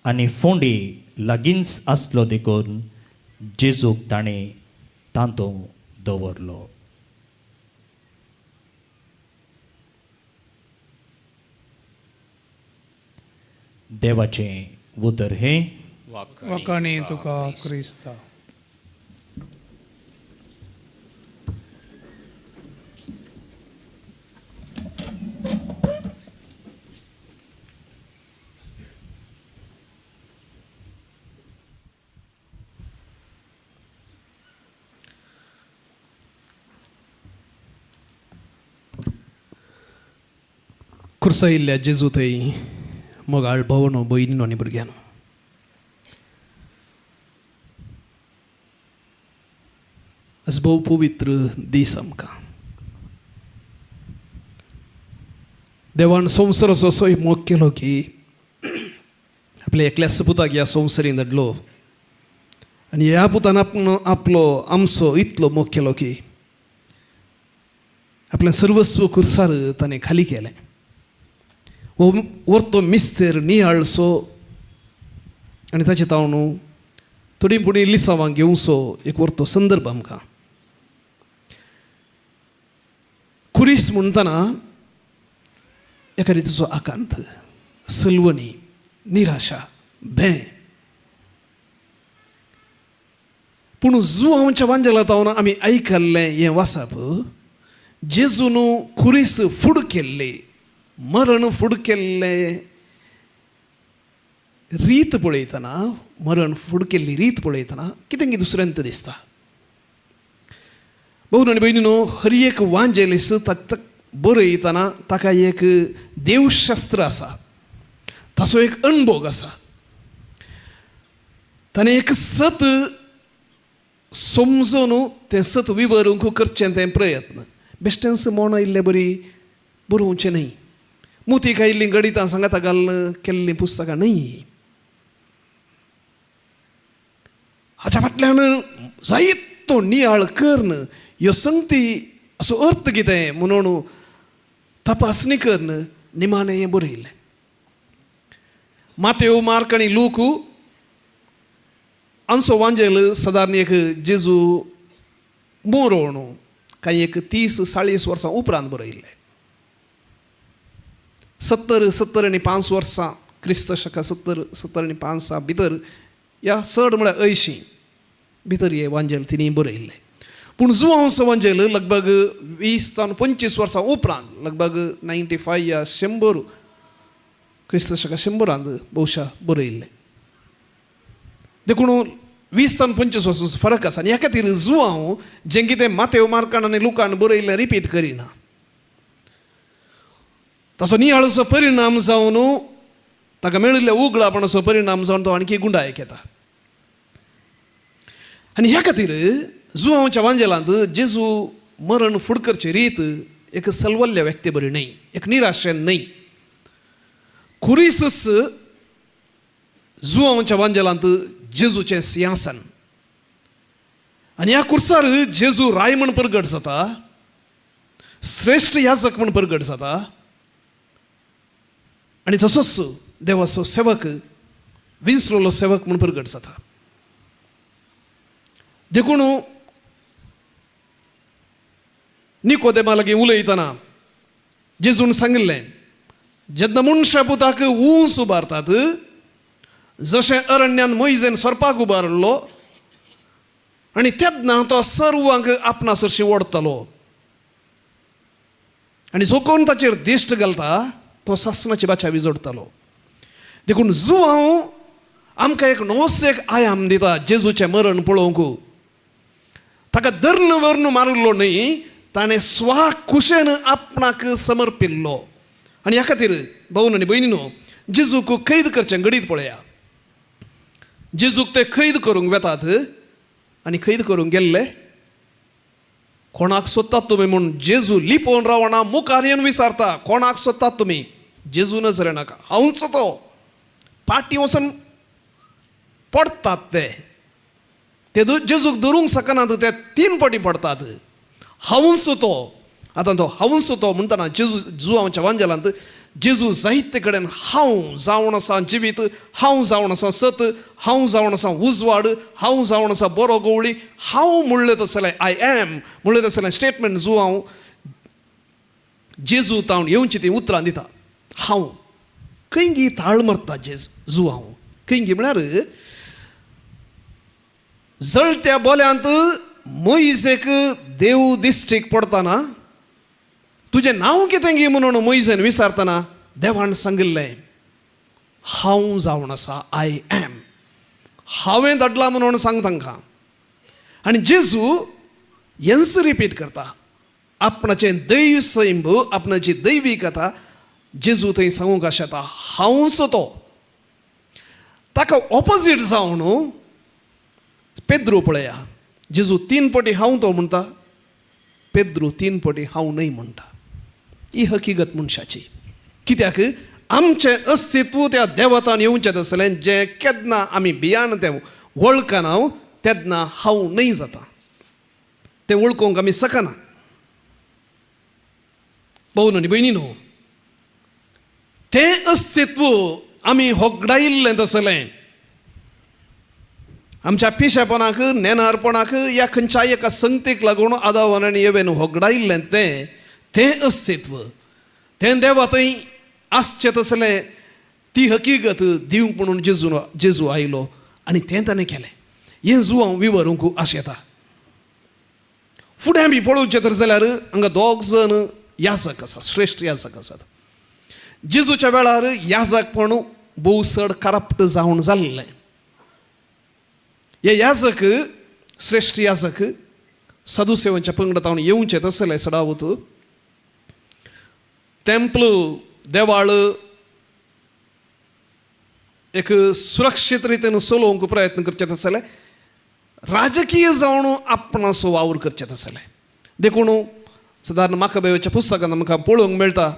आनी फोंडी लागींच आसलो देखून जेजूक ताणें तांतूंत दवरलो. देवाचें उतर हे वकानी तुका क्रिस्ता. खुर्सायिल्ल्या जेजू थंय मोगाळ भवनो भयणीनो आनी भुरग्यांनो, आज भोव पवित्र दीस आमकां. देवान संवसाराचो असो मोग केलो की आपल्या एकल्या पुताक ह्या संवसारीन धाडलो आनी ह्या पुतान आपलो आमचो इतलो मोग केलो की आपलें सर्वस्व खुर्सार ताणें खाली केलें. वर्तो मिस्तेर नियाळसो आनी ताचे तावणू थोडी पुणी लिसांवां घेवचो एक वर्तो संदर्भ आमकां. खुरीस म्हणटना एका रितीचो आकांत, सलवणी, निराशा, भें. पूण जुआंच्या वांजेला तावन आमी आयकल्लें हें वाचप, जेजून खुरीस फुड केल्ली, मरण फुड केल्ले रीत पळयतना, मरण फुड केल्ली रीत पळयतना कितें दुसऱ्यांत दिसता. भाऊ आनी भयणीनो, हर एक वांजेलीस बरयतना ताका एक देवशास्त्र आसा, ताचो एक अणभोग आसा. ताणें एक सत समजून तें सत विवरूंक करचें तें प्रयत्न. बेश्टेंच मोण आयिल्लें बरी बरोवचें न्हय, मोती खायिल्लीं गणितां सांगाता घालून केल्लीं पुस्तकां न्हय. हाच्या फाटल्यान जायतो नियाळ कर्ण, ह्यो संगती असो अर्थ कितें म्हणून तपासणी कर्ण निमाणें हें बरयलें. मातेव, मार्क आनी लूक हांचो वांजेल सादारण एक जेजू मोरोवन कांय एक 30-40 वर्सां उपरांत बरयल्लें. 70 आनी 5 वर्सां, क्रिस्त शका 70 आनी 5 भितर, या चड म्हळ्यार 80 भितर हें वांजेल तिणी बरयल्लें. पूण जुआंचो वांजेल लगभग 20 ते 25 वर्सां उपरांत, लगभग 95 या 100 क्रिस्त शका 100 भोवशा बरयल्लें. देखून 20 ते 25 वर्सांचो फरक आसा. आनी ह्या खातीर जुआंव जें कितें मातेव, मार्कान आनी लुकान बरयल्लें रिपीट करिना. ताचो नियाळसो परिणाम जावन, ताका मेळिल्ल्या उगडापणाचो परिणाम जावन तो आणखी गुंडायक येता. आनी ह्या खातीर जुआंवच्या वांजेलांत जेजू मरण फुड करचे रीत एक सलवल्ल्या व्यक्ती बरी न्हय, एक निराशेन न्हय. खुरीसच जुआंवच्या वांजेलांत जेजूचें सिंहासन. आनी ह्या कुर्सार जेजू राय म्हण प्रगट जाता, श्रेश्ठ याजक म्हण प्रगट जाता. आनी तसोच देवाचो सेवक विंसलेलो सेवक म्हूण प्रगट जाता. देखून निकोदेमा लागीं उलयतना जेजून सांगिल्लें, जेन्ना मनशा पुताक ऊंच उबारतात जशें अरण्यान मोइजेन सर्पाक उबारलो आनी तेन्ना तो सर्वांक आपणासरशी ओडतलो आनी जो कोण ताचेर दिश्ट घालता तो सासणाची बाचावी जोडतलो. देखून जुआंव आमकां एक नवोच एक आयाम दिता जेजूचें मरण पळोवंक. ताका धर्ण वर्ण मारलो न्ही, ताणें स्वा कुशेन आपणाक समर्पिल्लो. आनी ह्या खातीर भाऊन आनी भयणीनो, जेजूक कैद करचें घडीत पळया. जेजूक ते कैद करूंक वेतात आनी कैद करूंक गेल्ले कोणाक सोदतात तुमी म्हूण जेजू लिपोवन रावना, मुखार येवन विचारता कोणाक सोदतात तुमी? जेजू नजरे नाका, हांवूच तो. पाटी वचून पडतात ते जेजूक धरूंक शकनात, ते 3 फावटी पडतात. हांवूच तो. आतां तो हांवूच तो म्हणटना जुआंवच्या वांजेलांत जेजू जायते कडेन हांव जावन आसा जिवीत, हांव जावन आसा सत, हांव जावन आसा उजवाड, हांव जावन आसा बरो गवळी, हांव म्हणलें तसलें आय एम म्हणलें तसलें स्टेटमेंट जुआंव जेजू तावन येवची ती उतरां दिता. हांव कैंगी ताळ मारता जुआंव. कैंगी म्हळ्यार जळत्या बोल्यांत मोइजेक देव दिश्टीक पडतना तुजें नांव कितें गी म्हणून मोइजेन विचारतना देवान सांगिल्लें हांव जावन आसा आय एम. हांवें धाडला म्हणून सांग तांकां. आनी जेजू हेंच रिपीट करता. आपणाचें दैव सैम, आपणाची दैवी कथा जेजू थंय सांगूंक शकता हांवच तो. ताका ऑपोजीट जावन पेद्रू पळया. जेजू 3 फावटी हांव तो म्हणटा, पेद्रू 3 फावटी हांव न्हय म्हणटा. ही हकीकत मनशाची. कित्याक आमचें अस्तित्व त्या देवतान येवचें आसलें जें केन्ना आमी भियान तें वळखना तेन्ना हांव न्हय जाता. तें वळखूंक आमी शकना. भाऊन आनी भयणीनो, तें अस्तित्व आमी होगडायिल्लें आसलें. आमच्या पिशेपणाक, नेनारपणाक या खंयच्याय एका संगतीक लागून आदावन आनी येवेन होगडायिल्लें तें अस्तित्व, तें देवा थंय आसचें तसलें ती हकीकत दिवंक म्हणून जेजू आयलो आनी तें ताणें केलें. हें जुआंव विवरूंक आश येता. फुडें बी पळोवचें तर जाल्यार हांगा 2 जण याजक आसात, श्रेश्ठ याजक आसात. जेजूच्या वेळार याजकपण भोव चड करप्ट जावन जाल्लें. हे याजक, श्रेश्ठ याजक साधुसेवांच्या पंगडात हांव येवचें तसलें सडावत टेंपल देवाळ एक सुरक्षीत रितीन चलोवंक प्रयत्न करचे आसले, राजकीय जावन आपणाचो वावर करचे आसले. देखून सादारण माकाबेवाच्या पुस्तकांत आमकां पळोवंक मेळटा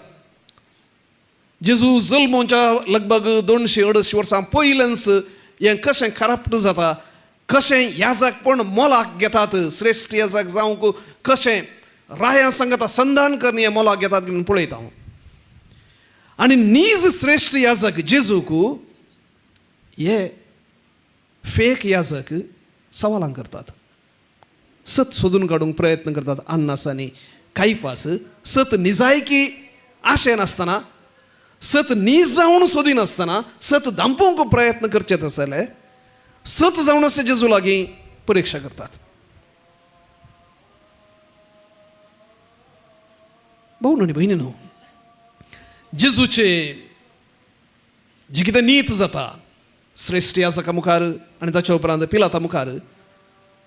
जेजू जल्मोवच्या लगभग 200-250 वर्सां पयलेंच हें कशें करप्ट जाता, कशें याजकपण मोलाक घेतात, श्रेश्ठ याजक जावंक कशें राया सांगता संधान करन हें मोलाक घेतात म्हणून पळयता हांव. आनी नीज श्रेश्ठ याजक जेजूक हे फेक याजक सवालां करतात, सत सोदून काडूंक प्रयत्न करतात. अन्नास आनी कायफास सत निजायकी आशे नासतना, सत नीज जावन सोदिनासतना सत दांपोवंक प्रयत्न करचे आसले, सत जावन अशें जेजू लागीं परीक्षा करतात. भाऊ आनी भयणीनो, जेजूचे जे कितें नीत जाता श्रेश्ठ याजका मुखार आनी ताच्या उपरांत पिलाता मुखार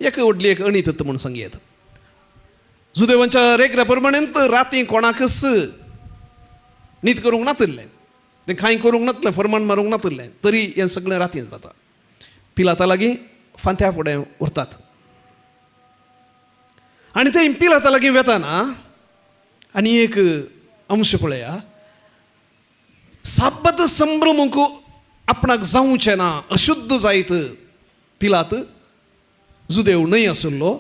एक व्हडली एक अणीत म्हणून सांगयेत. जुदेवांच्या रेगऱ्या प्रमाणेंत राती कोणाकच नीत करूंक नातल्लें, तें कांय करूंक नातलें, फरमान मारूंक नातल्लें, तरी हें सगळें रातीं जाता. पिलाता लागीं फांत्या फुडें उरतात आनी ते पिलाता लागीं वेताना आनी एक अंश पळया. साबत संभ्रमूंक आपणाक जावचें ना, अशुद्ध जायत पिलात जुदेव न्हय आसलो.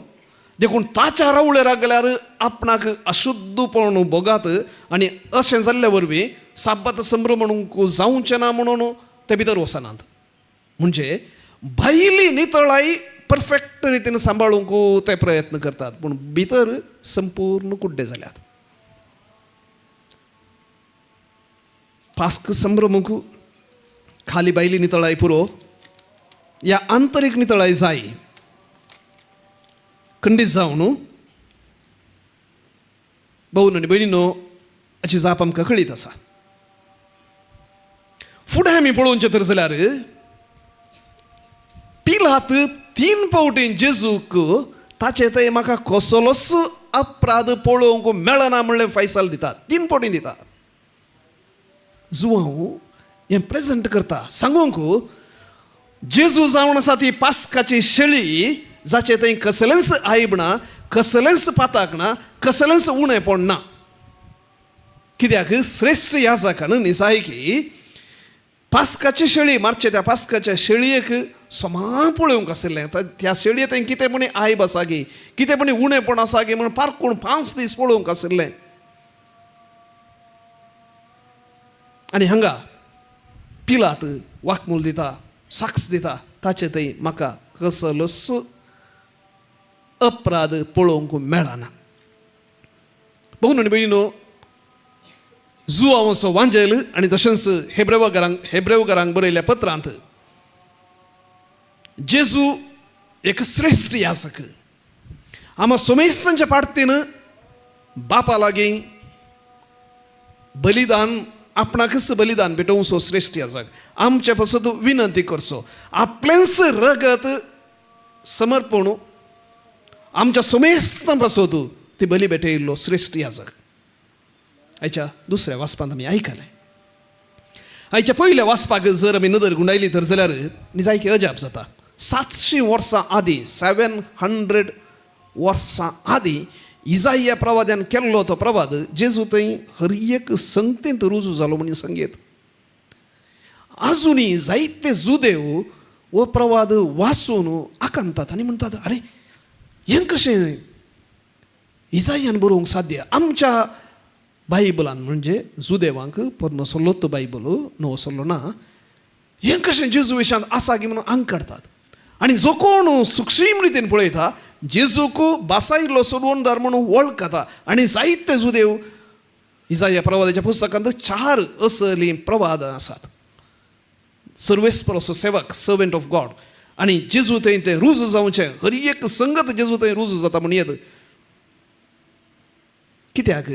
देखून ताच्या रावळेर गेल्यार आपणाक अशुद्धपण भोगात आनी अशें जाल्ले वरवीं साबत संभ्रमूंक जावचें ना म्हणून ते भितर वचनात. म्हणजे भायली नितळाई परफेक्ट रितीन सांबाळूंक ते प्रयत्न करतात पूण भितर संपूर्ण कुड्डे जाल्यात. पास्क संभ्रमूंक खाली भायली नितळाई पुरो, या आंतरीक नितळाई जाय खंडीत जावन भाऊन आनी भयणीनो हाची जाप आमकां कळीत आसा. फुडें आमी पळोवचें तर जाल्यार पिलात 3 फावटी जेजूक ताचे थंय म्हाका कसलोच अपराध पळोवंक मेळना म्हणलें फायसल दितात. 3 फावटी दिता. जुवांव हें प्रेझेंट करता सांगूंक जेजू जावन आसा ती पास्काची शेळी जाचे थंय कसलेंच आयब ना, कसलेंच पाताक ना, कसलेंच उणेपण ना. कित्याक श्रेश्ठ याजकान निसायकी पास्काची शेळी मारचे त्या पास्काच्या शेळयेक सोमा पळोवंक आशिल्लें. त्या शेळये थंय कितें म्हणी आयब आसा गे, कितें म्हणी उणेपण आसा गे म्हण पारकून 5 दीस पळोवंक आशिल्लें. आनी हांगा पिलात वाकमूल दिता, साक्ष दिता ताचे थंय म्हाका कसलोच अपराध पळोवंक मेळना. भोवन आनी भयणीनो, जुआंवचो वांजेल आनी तशेंच हेब्रेवकारांक बरयल्या पत्रांत जेजू एक श्रेश्ठ याजक. आमी सोमेस्तांच्या पाडतीन बापा लागीं बलिदान आपणाकच बलिदान भेटोवचो श्रेश्ठ याजक आमचे पासून विनंती करचो. आपलेंच रगत समर्पण आमच्या सोमेस्तां पासून ती बली भेटयल्लो श्रेश्ठ याजक. आयच्या दुसऱ्या वाचपांत आमी आयकलें. आयच्या पयल्या वाचपाक जर आमी नदर गुंडायली तर जाल्यार निजायकी अजाप जाता. 700 वर्सां आदीं 700 वर्सां आदीं इजाया प्रवाद्यान केल्लो तो प्रवाद जेजू थंय हर एक संगतींत रुजू जालो म्हणून संगीत. आजुनी जायते जुदेव हो प्रवाद वाचून आकांतात आनी म्हणटात, अरे हें कशें इजायान बरोवंक साध्य. आमच्या बायबलान म्हणजे जुदेवांक नसलो बायबल नवसलो ना, हें कशें जेजू विशयांत आसा गी म्हणून आंग काडटात. आनी जो कोण सुक्षीम रितीन पळयता जेजूक बासायल्लो सोडवणदार म्हणून वळखता. आनी जायते जुदेव इजाया प्रवादाच्या पुस्तकांत 4 असली प्रवाद आसात. सर्वेस्परोसो सेवक, सर्वेंट ऑफ गॉड, आनी जेजू थंय ते रुजू जावचें, हर एक संगत जेजू थंय रुजू जाता म्हण येत. कित्याक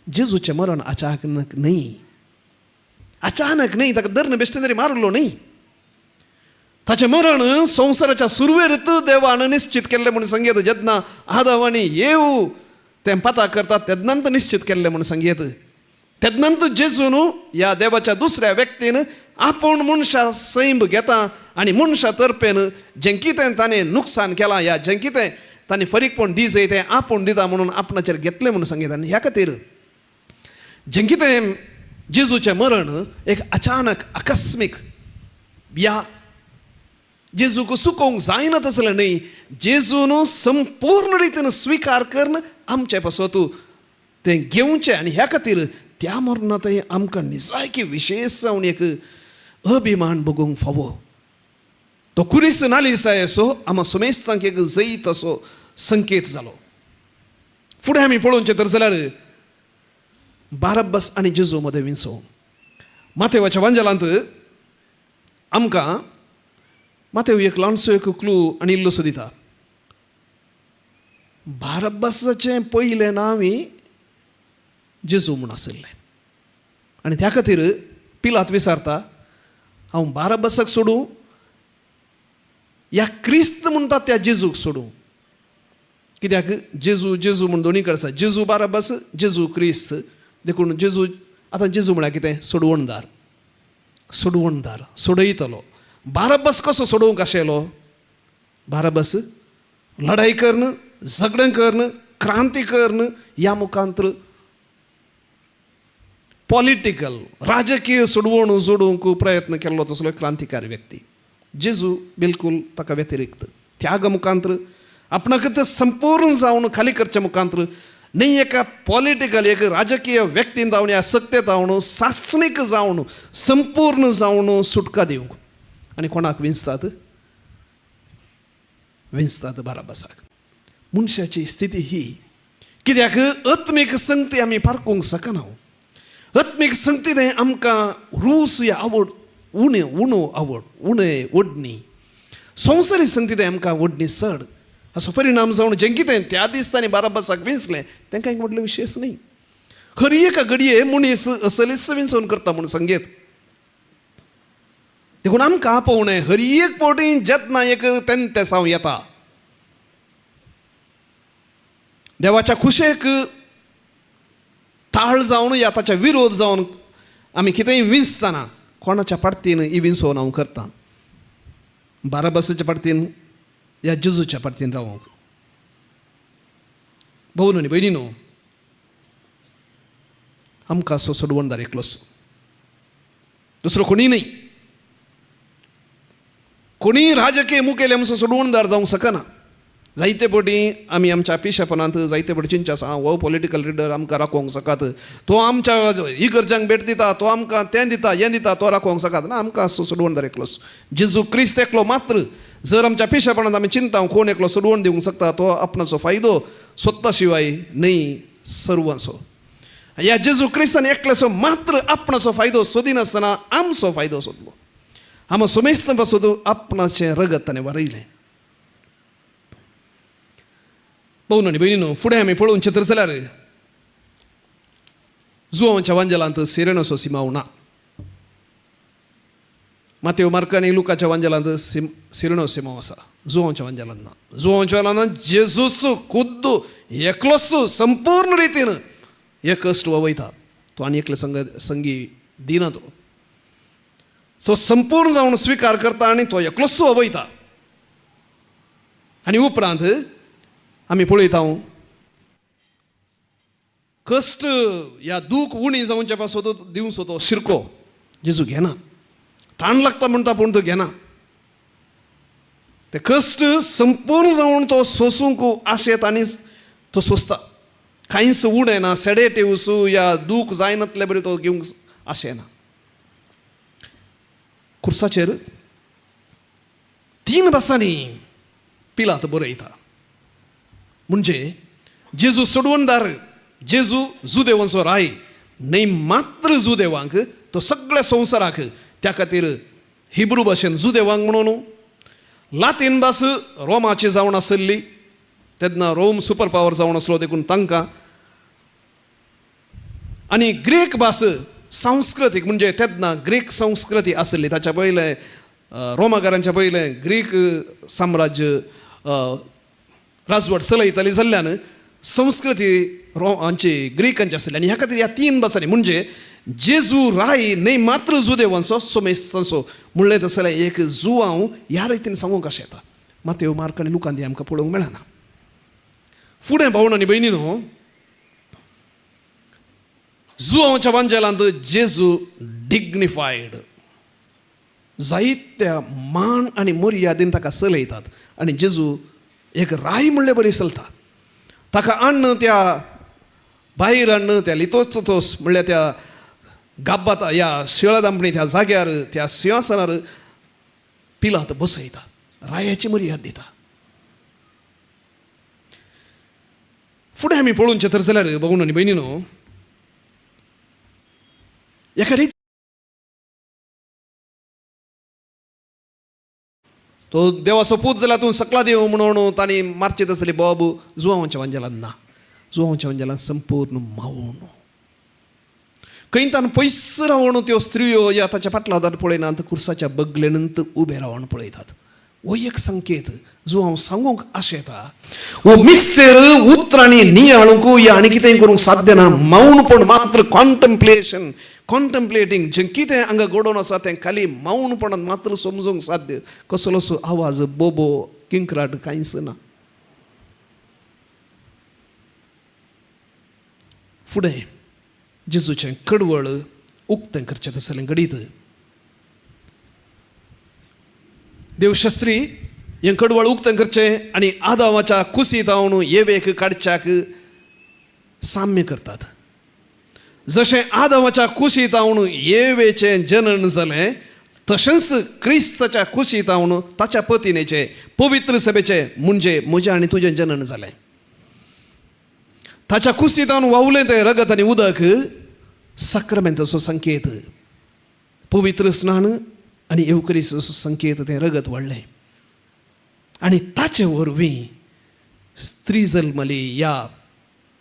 जेजूचें मरण अचानक न्ही, अचानक न्ही, ताका दर्न बेश्टें तरी मारलो न्ही. ताचें मरण संवसाराच्या सुरवेरेंत देवान निश्चित केल्लें म्हणून संगीत. जेन्ना आदम आनी येव तें पाता करतात तेदनांत निश्चित केल्लें म्हणून संगीत. तेदनांत जेजून ह्या देवाच्या दुसऱ्या व्यक्तीन आपूण मनशा सैंब घेता आनी मनशा तर्फेन जें कितें ताणें नुकसान केलां, या जें कितें ताणें फरीकपण दिजय तें आपूण दिता म्हणून आपणाचेर घेतलें म्हणून संगीत. आनी ह्या खातीर जें कितें जेजूचें मरण एक अचानक आकस्मीक, ह्या जेजूक सुकोवंक जायना तसलें न्ही, जेजून संपूर्ण रितीन स्विकार करून आमचे पासून तें घेवचें. आनी ह्या खातीर त्या मरणांतय आमकां निजायकी विशेश जावन एक अभिमान भोगूंक फावो. तो कुरिस नालिसाय असो आमा सोमेस्तांक एक जैत असो संकेत जालो. फुडें आमी पळोवचें तर जाल्यार बारब्बास आनी जेजू मदें विंचो. माथेवाच्या वांजेलांत आमकां माथेव एक ल्हानसो एक क्लू आनी इल्लोसो दिता. बारब्बासाचें पयलें नांवय जेजू म्हूण आशिल्लें. आनी त्या खातीर पिलात विचारता, हांव बारब्बासाक सोडूं या क्रिस्त म्हणटा त्या जेजूक सोडूं. कित्याक जेजू जेजू म्हूण दोनी कडेन आसा. जेजू बारब्बास, जेजू क्रिस्त. देखून जेजू आतां जेजू म्हळ्यार कितें? सोडवणदार. सोडवणदार, सोडयतलो. बारब्बास कसो सोडोवंक आशिल्लो? बारब्बास लढाई करून, झगडे करून, क्रांती करून, ह्या मुखांतर पॉलिटिकल राजकीय सोडवण जोडूंक प्रयत्न केल्लो तसलो क्रांतिकारी व्यक्ती. जेजू बिलकूल ताका व्यतिरिक्त त्याग मुखांतर आपणाक संपूर्ण जावन खाली करचे मुखांतर न्ही एका पॉलिटिकल एक राजकीय व्यक्तीन जावन या सत्तेत जावन सासणीक जावन संपूर्ण जावन सुटका दिवंक आनी कोणाक विंचतात बाराबासाक. मनशाची स्थिती ही, कित्याक आत्मीक संगती आमी पारखूंक शकना. आत्मीक संगतीन आमकां रूस या आवड उणो आवड उणें ओडणी, संवसारीक संगतीन आमकां ओडणी चड. असो परिणाम जावन जें कितें त्या दिसतांनी बाराबासाक विंचलें तांकां एक व्हडलो विशेश न्ही. खर एका घडये मनीस असलीच विंचोवन करता म्हूण संगीत. देखून आमकां आपोवणें हर एक फावटी जेन्ना एक तेंसांव येता, देवाच्या खुशेक ताळ जावन या ताच्या विरोध जावन आमी कितेंय विंचतना कोणाच्या पाडतीन ही विंचोवन हांव करतां. बाराबासाच्या पाडतीन या जेजूच्या पाडतीन रावूंक. भाऊनो आनी भयणीनो, आमकां असो सोडवणदार एकलोच, दुसरो कोणी न्ही. कोणी राजकीय मुखेल आमचो सोडवणदार जावंक शकना. जायते फावटी आमी आमच्या पिशेपणांत जायते फावटी चिंतचे आसा हो पॉलिटिकल लिडर आमकां राखोवंक शकत, तो आमच्या ही गरजांक भेट दिता, तो आमकां तें दिता हें दिता, तो राखोवंक शकत ना. आमकां असो सोडवणदार एकलोच, जेजू क्रिस्त एकलो मात्र. जर आमच्या पिशेपणांत आमी चिंता कोण एकलो सोडवण दिवंक शकता, तो आपणाचो फायदो स्वता शिवाय न्ही सर्वांचो. ह्या जेजू क्रिस्तान एकल्याचो मात्र आपणाचो फायदो सोदिनासतना आमचो फायदो सोदलो. आमी सोमेस्त पासून आपणाचें रगत ताणें वारयलें. भाऊनो आनी भयणीनो, फुडें आमी पळोवन चित्र जाल्यार जुआंवाच्या वांजेलांत सिरेनोचो सिमाव ना. मातेव मार्क आनी लुकाच्या वांजेलांत सिरेनो सिमाव आसा, जुआंवाच्या वांजेलांत ना. जुआंवाच्या वांजेलांत जेजूच खुद्द एकलोच संपूर्ण रितीन हे कश्ट वयता. तो आनी एकले संगी दिना. तो संपूर्ण जावन स्विकार करता आनी तो एकलोच वयता. आनी उपरांत आमी पळयता कश्ट या दूख उणी जावचे पासून दिवचो तो शिरको जेजू घेना. ताण लागता म्हणटा पूण तो घेना. ते कश्ट संपूर्ण जावन तो सोसूंक आशेत आनी तो सोंसता. कांयच उडयना, सेडेटिव्स या दूख जायनातले बरे तो घेवंक आशेना. खुर्साचेर 3 भासांनी पिलात बरयता. म्हणजे जेजू सोडवणदार, जेजू जुदेवांचो राय न्ही मात्र जुदेवांक, तो सगळ्या संवसाराक. त्या खातीर हिब्रू भाशेन जुदेवांक म्हणून, लातीन भास रोमाची जावन आसली तेन्ना रोम सुपर पावर जावन आसलो देखून तांकां, आनी ग्रीक भास सांस्कृतीक म्हणजे तेन्ना ग्रीक संस्कृती आसली. ताच्या पयलें रोमाकारांच्या पयलें ग्रीक साम्राज्य राजवट चलयताली जाल्ल्यान संस्कृती हांची ग्रीकांची आसली. आनी ह्या खातीर ह्या 3 भासांनी म्हणजे जेजू राय न्ही मात्र जुदेवांचो सोमेस्तांचो म्हणलें तशें जाल्यार एक जुआंव ह्या रितीन सांगूंक अशें येता. मातेव मार्क आनी लुकांत आमकां पळोवंक मेळना. फुडें भावनो आनी भयणीनो, जुआंवाच्या वांजेलांत जेजू डिग्निफायड जायत्या मान आनी मर्यादेन ताका चलयतात. आनी जेजू एक राय म्हणलें बरी चलता. ताका हाडन त्या भायर हाडन त्या लितोस म्हणल्यार त्या गाब्बात ह्या शिळदांपणी त्या जाग्यार त्या सिंहासनार पिलात बसयता. रायाची मर्याद दिता. फुडें आमी पळोवन चित्र जाल्यार भाऊनो आनी भयणीनो, एका रिती तो देवाचो पूत जाल्यार तूं सकला देव म्हणून तांणी मारचीत आसली बॉब जुआंवाच्या वांजेलांत ना. जुआंवाच्या वांजेलांत संपूर्ण मावून खंय तान पयस रावण त्यो स्त्रियो या ताच्या फाटल्यान पळयनात, खुर्साच्या बगलेनंत उबे रावण पळयतात. हो एक संकेत जो हांव सांगूंक आशेता. हो मिस्तेर उतरांनी नियाळूंक या आनी कितेंय करूंक साध्य ना. मौनपण मात्र कॉन्टम्प्लेटिंग जें कितें हांगा घडोवन आसा तें खाली मौनपणान मात्र समजूंक साध्य. कसलोसो आवाज बोबो किंकराट कांयच ना. फुडें जेजूचें कडवळ उक्तें करचें तसलें घडीत. देवशास्त्री हें कडवळ उक्तें करचें आनी आदामाच्या कुशीत हांव येवेक काडच्याक साम्य करतात. जशें आदामाच्या कुशीत हांव येवेचें जनन जालें तशेंच क्रिस्ताच्या कुशीत हांव ताच्या पत्नीचे पवित्र सभेचे म्हणजे म्हजे आनी तुजें जनन जालें. ताच्या कुशीत हांव वावलें तें रगत आनी उदक सक्रामेंताचो संकेत, पवित्र स्नान आनी एवकरिस्ताचो संकेत तें रगत वाडलें. आनी ताचे वरवीं स्त्री जल्मली, या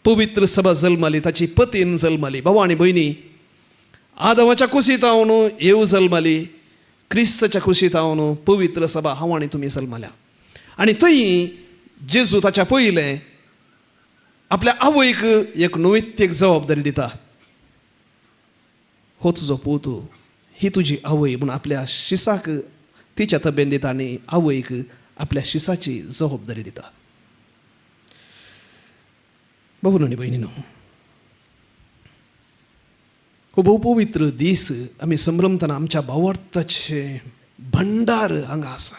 पवित्र सभा जल्मली, ताची पतीन जल्मली. भावा आनी भयणी, आदमाच्या कुशीत हांव येव जल्मली, क्रिस्ताच्या कुशीत हांव पवित्र सभा हांव आनी तुमी जल्मल्या. आनी थंय जेजू ताच्या पयलें आपल्या आवयक एक नैतिक जबाबदारी दिता. हो तुजो पोतू, ही तुजी आवय म्हूण आपल्या शिसाक तिच्या तब्येत दिता आनी आवयक आपल्या शिसाची जबाबदारी दिता. भाऊ आनी भयणीनो, हो भोव पवित्र दीस आमी संभ्रमतना आमच्या भावार्थाचे भंडार हांगा आसा.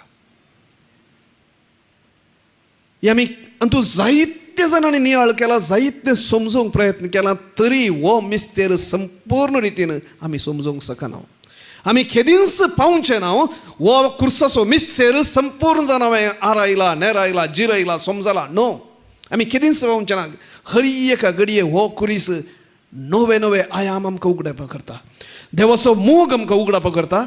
हे आमी तूं जायत्या जाणांनी नियाळ केला, जायते समजूंक प्रयत्न केला, तरी हो मिस्तेर संपूर्ण रितीन आमी समजूंक शकना. आमी केदींच पावचे ना हो कुर्साचो मिस्तेर संपूर्ण जावन हांवें आरायला, नेरायला, जिरयला, समजला. नो, आमी केदींच पावचे ना. हर एका घडये हो कुरीस नवे नवे आयाम आमकां उगडावपा करता. देवाचो मोग आमकां उगडावपा करता.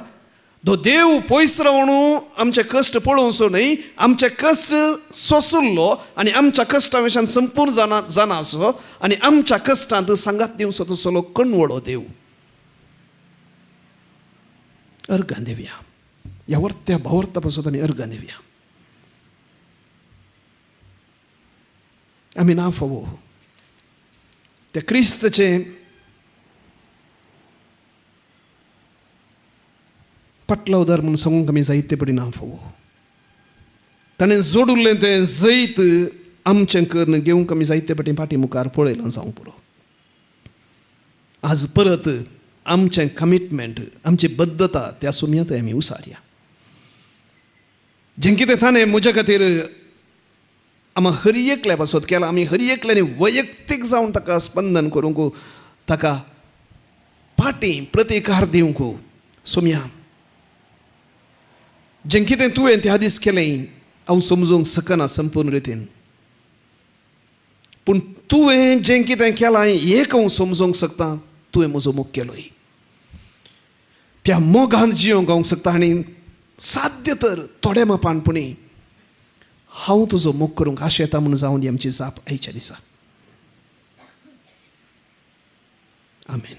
देव पयस रावन आमचे कश्ट पळोवचो न्हय, आमचे कश्ट सोंसुल्लो आनी आमच्या कश्टा विशीं संपूर्ण जाणा आसो आनी आमच्या कश्टांत सांगात दिवचो तसलो कणवडो देव. अर्गां दिवया, ह्या वर्त्या भावर्ता पासून आमी अर्गां दिवया. आमी ना फावो त्या क्रिस्ताचे पटलावदार म्हणून सांगूंक आमी जायते पडी ना फावो. ताणें जोडुल्लें तें जैत आमचें कर्ण घेवंक आमी जायते फाटी फाटी मुखार पळयलां जावं पुरो. आज परत आमचें कमिटमेंट, आमची बद्धता त्या सुमयात आमी उसारया. जें कितें ताणें म्हजे खातीर आमी हर एकल्या पासत केला, आमी हर एकल्यानी वैयक्तीक जावन ताका स्पंदन करूंक, ताका फाटी प्रतिकार दिवंक सुमया. जें कितें तुवें त्या दीस केलें हांव समजूंक शकना संपूर्ण रितीन, पूण तुवें जें कितें केलां एक हांव समजूंक शकता. तुवें म्हजो मोग केलोय, त्या मोगान जियोंक हांव शकता. आनी साध्य तर थोड्या मापानपणी हांव तुजो मोग करूंक आशा येता म्हूण जावन दी आमची जाप आयच्या दिसा. आमेन.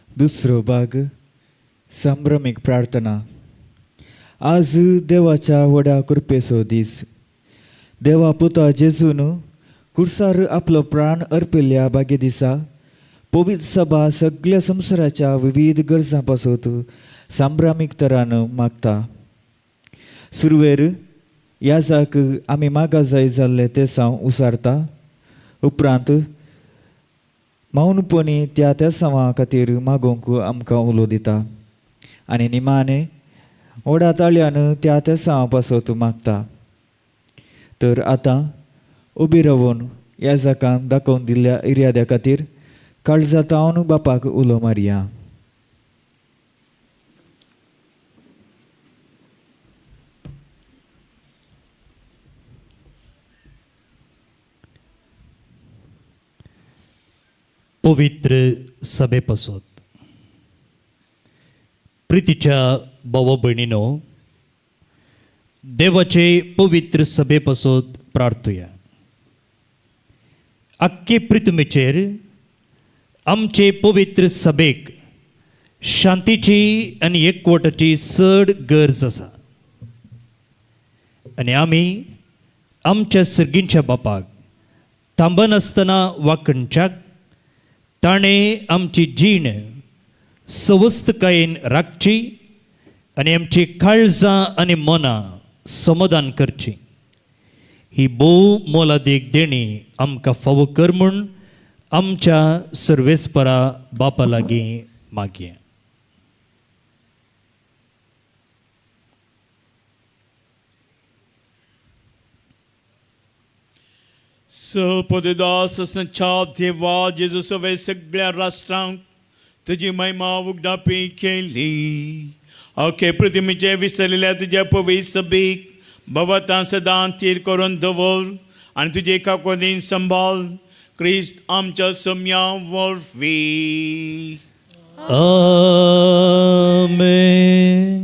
दुसरो भाग, संभ्रमीक प्रार्थना. आज देवाच्या व्हड्या कृपेचो दीस. देवा पुता जेजून कुर्सार आपलो प्राण अर्पिल्ल्या बागे दिसा पवित्र सभा सगळ्या संवसाराच्या विविध गरजां पासत संभ्रामीक तरान मागता. सुरवेर याजाक आमी मागा जाय जाल्ले ते साव उसारता. उपरांत मौनपणी त्या सवा खातीर मागोवंक आमकां उलो दिता. आनी निमाणे व्हडा ताळयान त्या सवा पासत मागता. तर आतां उबी रावन ह्या जाकान दाखोवन दिल्ल्या इराद्या खातीर काळजांतावन बापाक उलो मारया. पवित्र सभे पासत प्रितीच्या भावा भयणीनो, देवाचे पवित्र सभे पासत प्रार्थुया. आख्खे पृथ्वीचेर आमचे पवित्र सभेक शांतीची आनी एकवटाची चड गरज आसा आनी आमी आमच्या सर्गींच्या बापाक थांबनासतना वाकणच्याक ताणें आमची जीण सवस्थकायेन राखची आनी आमची काळजां आनी मनां समाधान करची ही भोव मोलादीक देणी आमकां फावो कर म्हूण आमच्या सर्वेस्परा बापा लागीं मागया. सपददास असण्याच्या देवा जेजू सवे सगळ्या राष्ट्रांक तुजी महिमा उगडापी केली. अखे पृथ्वीचे विसरलेल्या तुझ्या पवित्र सभेक भवतां सदां तीर करून दवर आनी तुजे काकोदीन संभाळ क्रिस्त आमच्या सम्या वरवी. आमेन.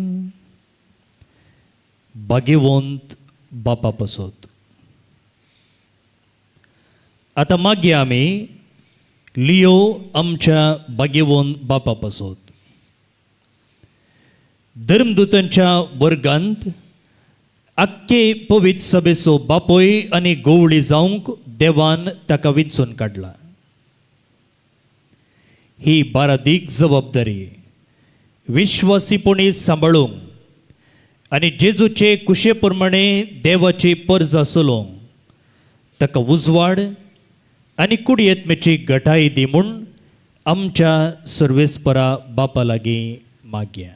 भाग्यवंत बापा पासत आता मागया आमी लियो आमच्या भाग्यवंत बापा पासत धर्मदूतांच्या वर्गांत आख्खे पवित्र सभेचो बापोय आनी गवळी जावंक देवान ताका विंचून काडला. ही बारादीक जबाबदारी विश्वासीपणी सांबाळूंक आनी जेजूचे कुशे प्रमाणे देवाची परज चलोवंक ताका उजवाड आनी कुडयेत्मेची घटाय दी म्हूण आमच्या सर्वेस्परा बापा लागीं मागया.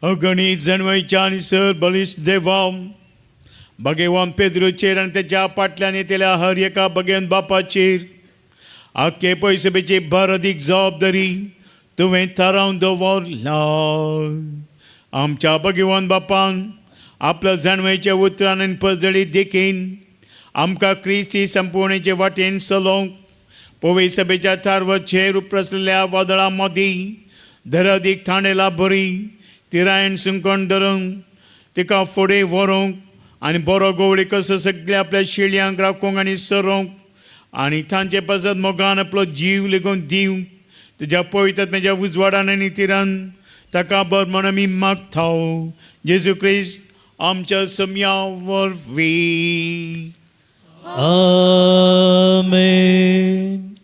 अगणित जणवयच्या आणि सर बलिश्ट देवा भगवान पेद्रोचेर आनी तेच्या फाटल्यान येतल्या हर एका भगवान बापाचेर आख्खे पयसभेची भर अदीक जबाबदारी तुवें थारावन दवरला. आमच्या भगवान बापान आपल्या जाणवेच्या उतरान आनी पजळीत देखीन आमकां क्रिस्ती संपूर्णेचे वाटेन चलोवंक पवित्र सभेच्या थारवचेर उप्रसलेल्या वादळां मदीं धर अदीक थांडेला बरी तिरायण सुंकण धरूंक तिका फुडें व्हरूंक आनी बरो गवळी कसो सगळ्या आपल्या शेळयांक राखूंक आनी सरोंक आनी तांचे पासत मोगान आपलो जीव लेगून दिवंक तुज्या पवित्रतेच्या उजवाडान आनी तिरान ताका बर म्हण आमी मागता. जेजू क्रिस्त आमच्या सम्या वरवीं. आमेन.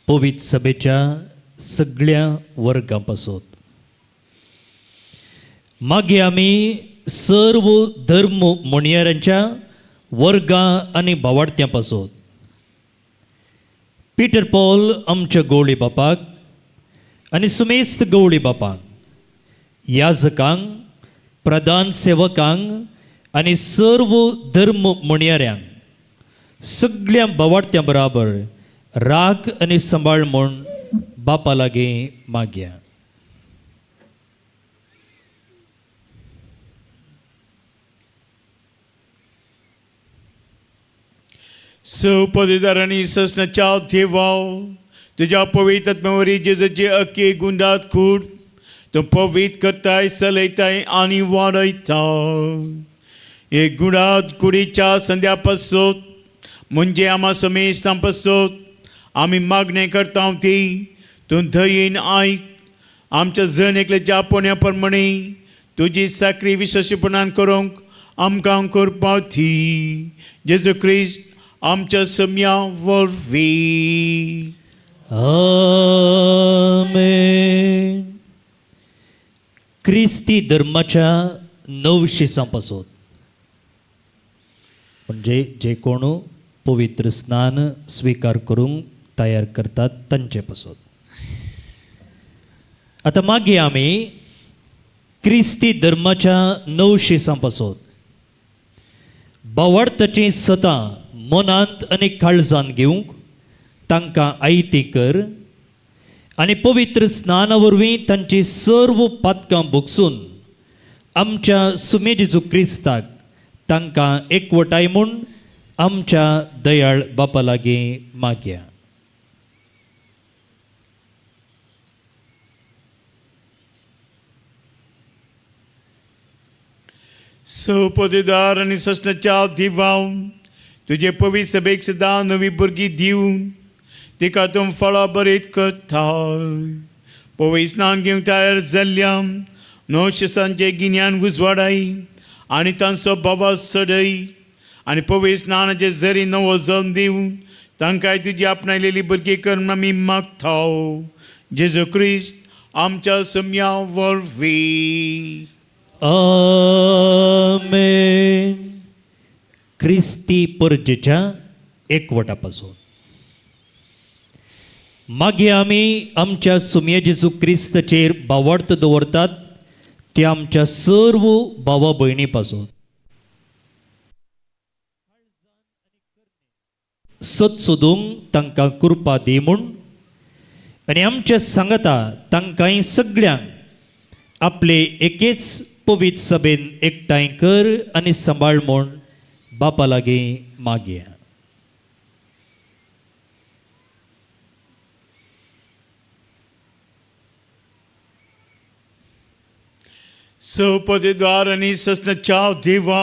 पवित्र सभेच्या सगळ्या वर्गां पासत मागीर आमी सर्व धर्म मोणयारांच्या वर्गां आनी भावार्थ्यां पासत पिटर पॉल आमच्या गवळी बापाक आनी सुमेस्त गवळी बापांक याजकांक प्रधान सेवकांक आनी सर्व धर्म मोणयाऱ्यांक सगळ्या भावार्थ्यां बराबर राख आनी सांबाळ म्हूण बापा लागीं मागया. सपदीदार आनी ससनाच्या देवा तुज्या पवित्र आत्म्यावरी जेजूचे अख्खे गुंडात कूड तूं पवित्र करताय चलयताय आनी वाडयता. एक गुणात कुडीच्या संध्या पासत म्हणजे आम्हा समेस्तां पासत आमी मागणें करता ती तूं दयेन आयक. आमच्या जण एकल्याच्या पोण्या प्रमाणे तुजी साखरी विश्वासीपणान करूंक आमकां करपा ती. जेजू क्रिस्त आमच्या सम्या वरवीं. आमेन. क्रिस्ती धर्माच्या 9 शिसां पासत म्हणजे जे कोण पवित्र स्नान स्वीकार करूंक तयार करतात तांचे पासत. आता मागीर आमी क्रिस्ती धर्माच्या 9 शिसां पासत भावार्थाची सतां मनांत आनी काळजान घेवंक तांकां आयती कर आनी पवित्र स्नाना वरवीं तांची सर्व पातकां भोगसून आमच्या सुमे जेजू क्रिस्ताक तांकां एकवटाय म्हूण आमच्या दयाळ बापा लागीं मागया. सौपदेदार आणि सस्नाच्या दिवाव तुझे पवित्र सभेक सदां नवी भुरगीं दिवन तिका तूं फळां बरीत करता. पवित्र स्नान घेवंक तयार जाल्ल्या नवशेसांचे गिन्यान उजवाडाय आनी तांचो बोवाळ सडय आनी पवित्र स्नानाचे जरी नवो जल्म दिवन तांकांय तुजी आपणायलेली भुरगीं करून आमी मागता. जेजू क्रिस्त आमच्या सम्या वरवीं. आमेन. ख्रिस्ती परजेच्या एकवटापासून मागे आमी आमच्या सुमये जेजू क्रिस्ताचेर बावडत दवरतात ते आमच्या सर्व भावा भयणी पासून सत सोदूंक तांकां कृपा दी म्हूण आनी आमच्या सांगाता तांकांय सगळ्यांक आपले एकेच पवित्र सभेन एकठांय कर आनी सांबाळ म्हूण बापा लागीं मागया. सौपदेदार आणि सस्नाच्या देवा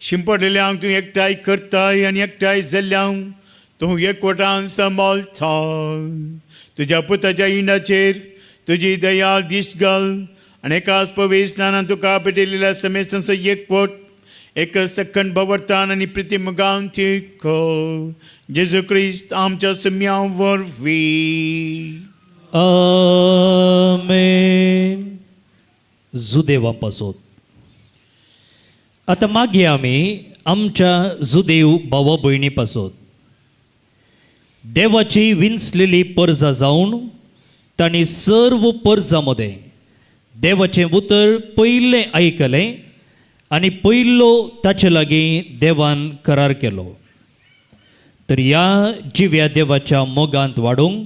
शिंपडलेल्यांक तूं एकठांय करताय आनी एकठांय जाल्ल्यांक तूं एकवटान सांबाळताय. तुज्या पुताच्या इंडाचेर तुजी दया दिश्ट घाल आनी एकाच पवित्र स्नानान तुका पेटयलेल्या समेस्तांचो एकवट एकच सखण भवरतान आनी प्रतिमगान तीर्क जेजू क्रिस्त आमच्या सम्या वरवीं. आमेन. जुदेवा पासून आता मागे आमी आमच्या जुदेव भावा भयणी पासून देवाची विंचलेली पर्जा जावन तांणी सर्व पर्जां मदें देवाचें उतर पयलें आयकलें आनी पयलो ताचे लागीं देवान करार केलो. तर ह्या जिव्या देवाच्या मोगांत वाडूंक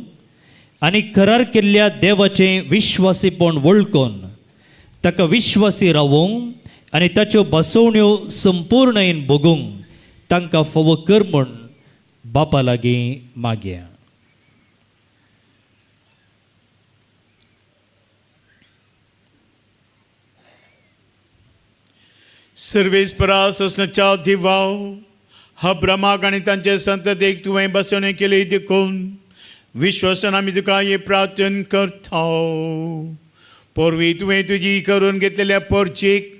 आनी करार केल्ल्या देवाचें विश्वासीपण वळखून ताका विश्वासी रावूंक आनी ताच्यो बसवण्यो संपूर्णयेन भोगूंक तांकां फावो कर म्हूण बापा लागीं मागया. सर्वेस्परा सस्नाच्या दिवाव अब्रामाक आनी तांचे संततेक तुवें बसवणे केले देखून विश्वासान आमी तुका हे प्रार्थना करता. पोरवी तुवें तुजी करून घेतलेल्या परचेक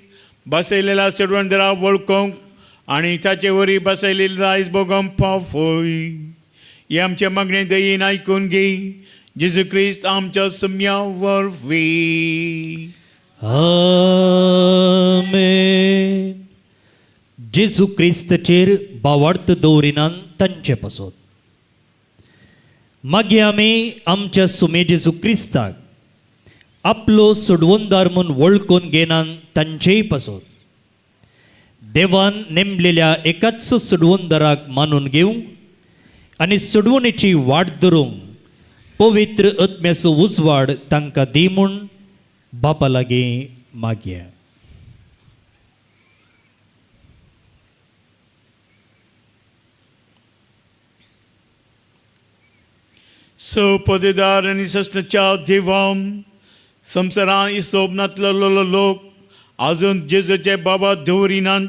बसयलेल्या चडवणदरा वळखूंक आनी ताचे वरी बसयलेली रायज भोगोवंक पावय. हे आमचे मागणे दयेन आयकून घे. जेजू क्रिस्त आमच्या सम्या वरवीं. आमेन. जेजू क्रिस्ताचेर बावार्थ दवरिनान तांचे पासून मागीर आमी आमच्या सुमे जेजू क्रिस्ताक आपलो सोडवणदार म्हूण वळखून घेनान तांचेय पासून देवान नेमलेल्या एकाच सोडवणदाराक मानून घेवंक आनी सोडवणेची वाट धरूंक पवित्र आत्म्याचो उजवाड तांकां दी म्हूण बापा लागीं मागया. सौपदेदार आनी सस्नाच्या देवाम संवसारांत इस्तोपनांतलो लोक आजून जेजूचे बाबा दवरिनात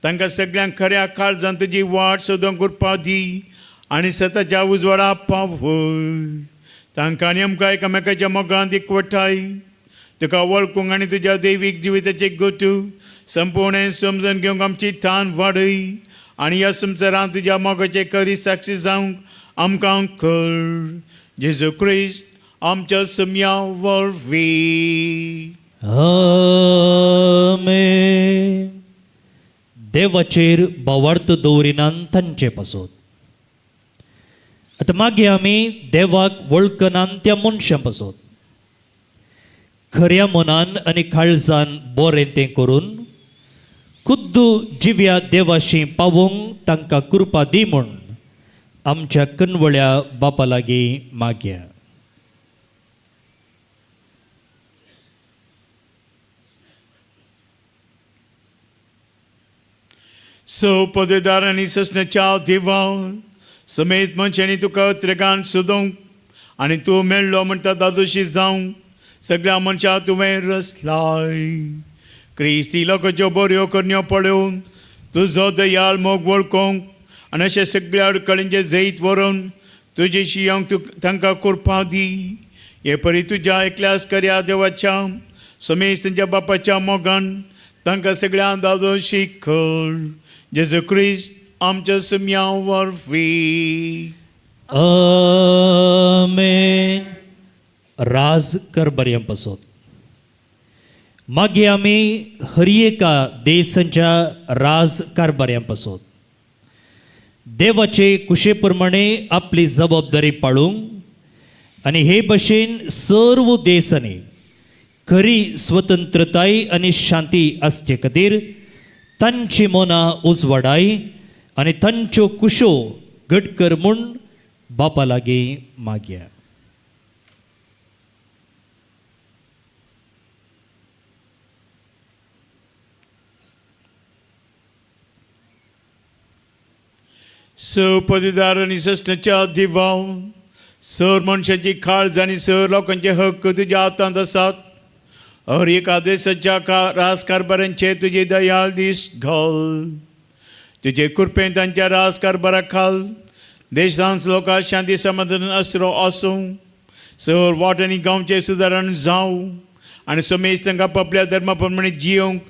तांकां सगळ्यांक खऱ्या काळजांत तुजी वाट सोदूंक कृपा दी आनी सताच्या उजवाडा पावय. तांकां आनी आमकां एकामेकाच्या मोगांत एकवटाय तुका वळखूंक आनी तुज्या दैवीक जिविताचे गोतू संपूर्ण समजून घेवंक आमची तान वाडय आनी ह्या संवसारांत तुज्या मोगाचे खरी साक्षी जावंक आमकां कर. जेजू क्रिस्त आमच्या सम्या वरवीं. आमेन. देवाचेर भावार्थ दवरिनान तांचे पासून आतां मागीर आमी देवाक वळखनान त्या मनशां पासून खऱ्या मनान आनी काळजान बरें तें करून खुद्द जिव्या देवाशी पावोवंक तांकां कृपा दी म्हूण आमच्या कणवळ्या बापा लागीं मागया. सौपदेदार आनी सस्नाच्या देवा समेत मनशांनी तुका त्रेगान सोदूंक आनी तूं मेळ्ळो म्हणटा दादोशी जावंक सगळ्या मनशां तुवें रचलाय. क्रिस्ती लोकांच्यो बऱ्यो करण्यो पळोवन तुजो दयाळ मोग वळखोंक आनी अशें सगळ्या अडखळींचें जैत व्हरून तुजे शियांक तूं तांकां करपा दी. हे परी तुज्या एकल्याच कर्या देवाच्या समेज तांच्या बापाच्या मोगान तांकां सगळ्यांक दादो शिकर. जेजू क्रिस्त आमच्या सम्या वरवीं. आमेन. राज कर बऱ्यां पासत. मागीर आमी हर एका देशांच्या राज कारभाऱ्यां पासत देवाचे कुशे प्रमाणे आपली जबाबदारी पाळूंक आनी हे भशेन सर्व देशांनी खरी स्वतंत्रताय आनी शांती आसचे खातीर तांची मनां उजवाडाय आनी तांच्यो कुशो घट कर म्हूण बापा लागीं मागया. पदवीदार आनी सस्नाच्या दिवाव सर मनशाची काळज आनी सर लोकांचे हक्क तुज्या हातांत आसात. हर एका देशाच्या राजकारभारांचे तुजे दयाळ दीस घाल. तुजे कृपेन तांच्या राजकारभारा खाल देशांत लोकां शांती समाधान आसरो आसूं. सर वाटांनी गांवचें सुदारण जावं आनी समेज तांकां आपल्या धर्मा प्रमाणे जियोंक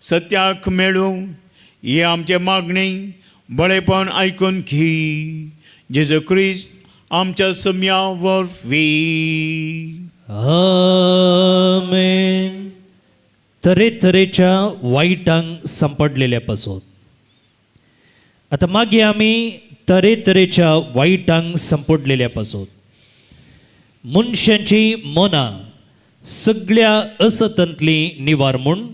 सत्याक मेळूं. ही आमचे मागणी बळेपण आयकून घी. जेजू क्रिस्त आमच्या सम्या वरवीं. आमेन. तरेतरेच्या वायटांक सांपडलेल्या पासत. आतां मागीर आमी तरेतरेच्या वायटांक सांपडलेल्या पासत मनशांची मनां सगळ्या असतांतली निवार म्हूण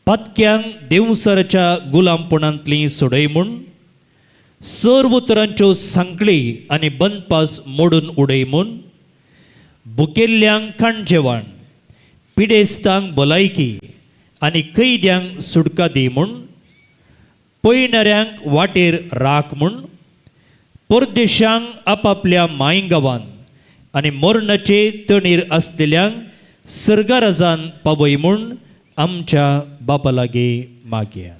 पातक्यांक देवसराच्या गुलामपणांतली सोडय म्हूण सर्व तरांच्यो सांकळी आनी बंदपास मोडून उडय म्हूण भुकेल्ल्यांक खाणजेवण पिडेस्तांक भलायकी आनी कैद्यांक सुटका दी म्हूण पळयणाऱ्यांक वाटेर राख म्हूण परदेशांक आपापल्या मायगांवांत आनी मरणाचे तणीर आसलेल्यांक सर्गाराजान पावय म्हूण आमच्या बापा लागीं मागया.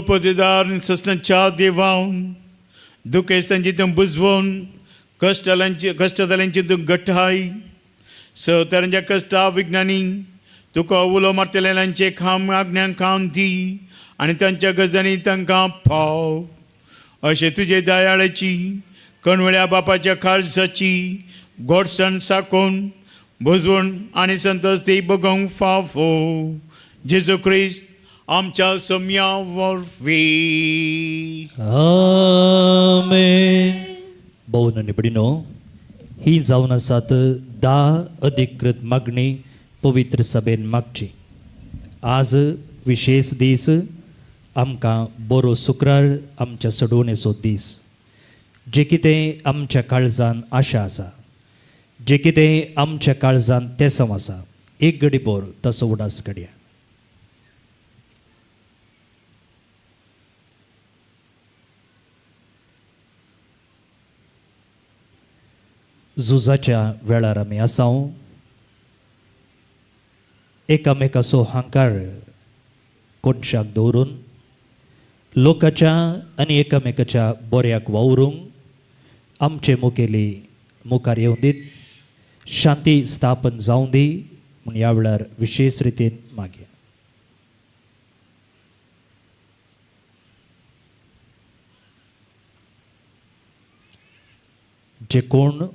पदवीदार सस्नाच्या देवाव दुखेस्तांची तूं बुजवून कश्टजाल्यांची तूं घटाय. तरांच्या कश्टा विज्ञानी तुका उलो मारतलेल्यांचे खाम आज्ञांक खावन दी आनी तांच्या गजांनी तांकां फाव. अशें तुजे दयाळाची कणवळ्या बापाच्या काळजाची गोडसाण साकोन बुजवून आनी संतोश ती बगोवंक फावो. जेजू क्रिस्त आमच्या सम्या वरवीं. आमेन. भोवन निबडीनो ही जावन आसात 10 अधिकृत मागणी पवित्र सभेन मागची. आज विशेष दीस आमकां बरो शुक्रार आमच्या सडवणेचो दीस. जे कितें आमच्या काळजान आशा आसा जे कितें आमच्या काळजान तेसम आसा एक घडी भर तसो उडास काडया. झुजाच्या वेळार आमी आसाव. एकामेकाचो हांकार कोणशाक दवरून लोकाच्या आनी एकामेकाच्या बऱ्याक वावरूंक आमचे मुखेली मुखार येवं दीत. शांती स्थापन जावं दी म्हूण ह्या वेळार विशेष रितीन मागया. जे कोण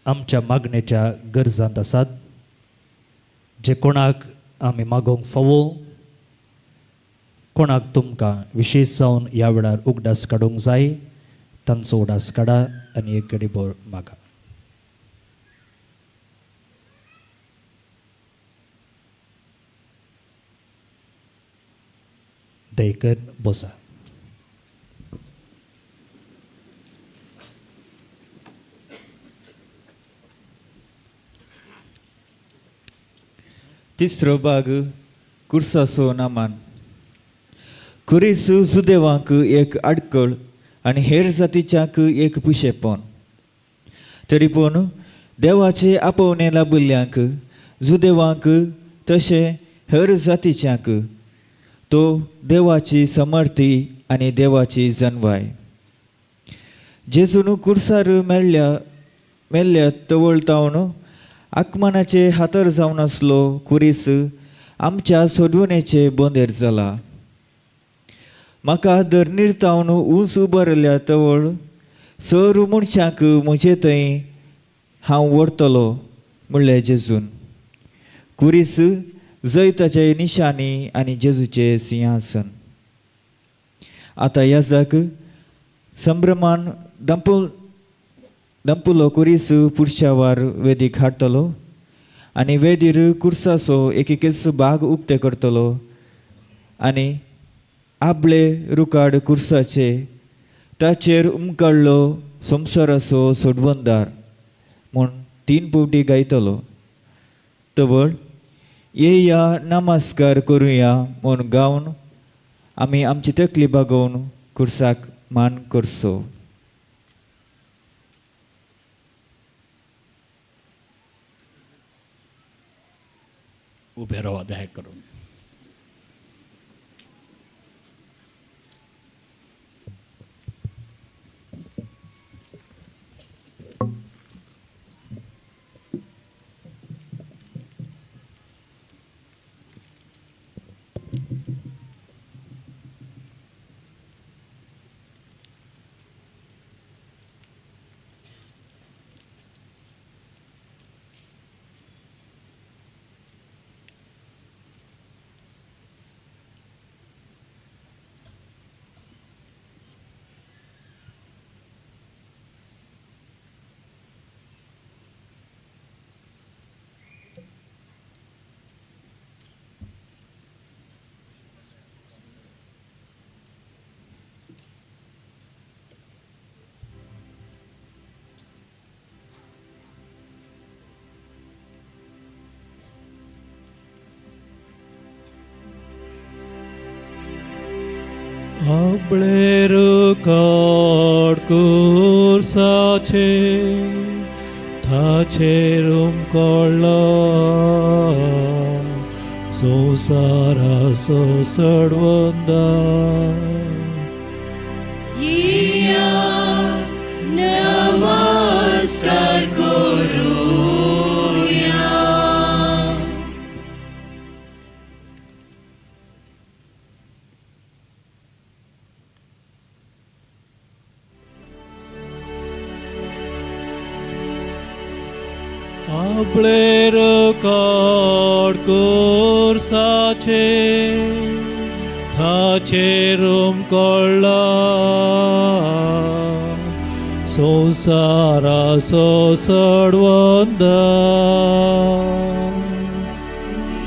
आमच्या मागणेच्या गरजांत आसात जे कोणाक आमी मागोवंक फावो कोणाक तुमकां विशेश जावन ह्या वेळार उगडास काडूंक जाय तांचो उगडास काडा आनी एक घडी भर मागा. दयकर बसा. तिसरो भाग कुर्सासो नामान. कुरीस सुदेवांक एक आडकळ आनी हेर जातीच्याक एक पिशेपण. तरी पूण देवाचे आपोवणे लाबिल्ल्यांक जुदेवांक तशे हेर जातीच्यांक तो देवाची समर्थी आनी देवाची जनवाय. जेजून कुर्सार मेल्ल्या तवळतावन आत्मानाचे हातर जावन आसलो कुरीस आमच्या सोडवणेचे बोंदेर जाला. म्हाका धरणीर उंच उबारल्या तवळ सर मनशांक म्हजे थंय हांव व्हरतलो म्हणलें जेजून. कुरीस जैताचे निशाणी आनी जेजूचे सिंहासन. आतां याजाक संभ्रमान दंपुलो कुरीस पुढच्या वार वेदीक हाडटलो आनी वेदीर कुर्साचो एकेकेच भाग उक्ते करतलो आनी आबळे रुकाड कुर्साचे ताचेर उमकडलो संवसाराचो सोडवंदार म्हूण 3 फावटी गायतलो. तवळ येया नमस्कार करुया म्हूण गावन आमी आमची तकली बागोवन कुर्साक मान करचो. उबे रावा दया करून. Abler kard kursace tacerum kolla sosara sosarvanda Iya namaskar koruya. Abler kard kursace tacerum kolla sosara sosarvanda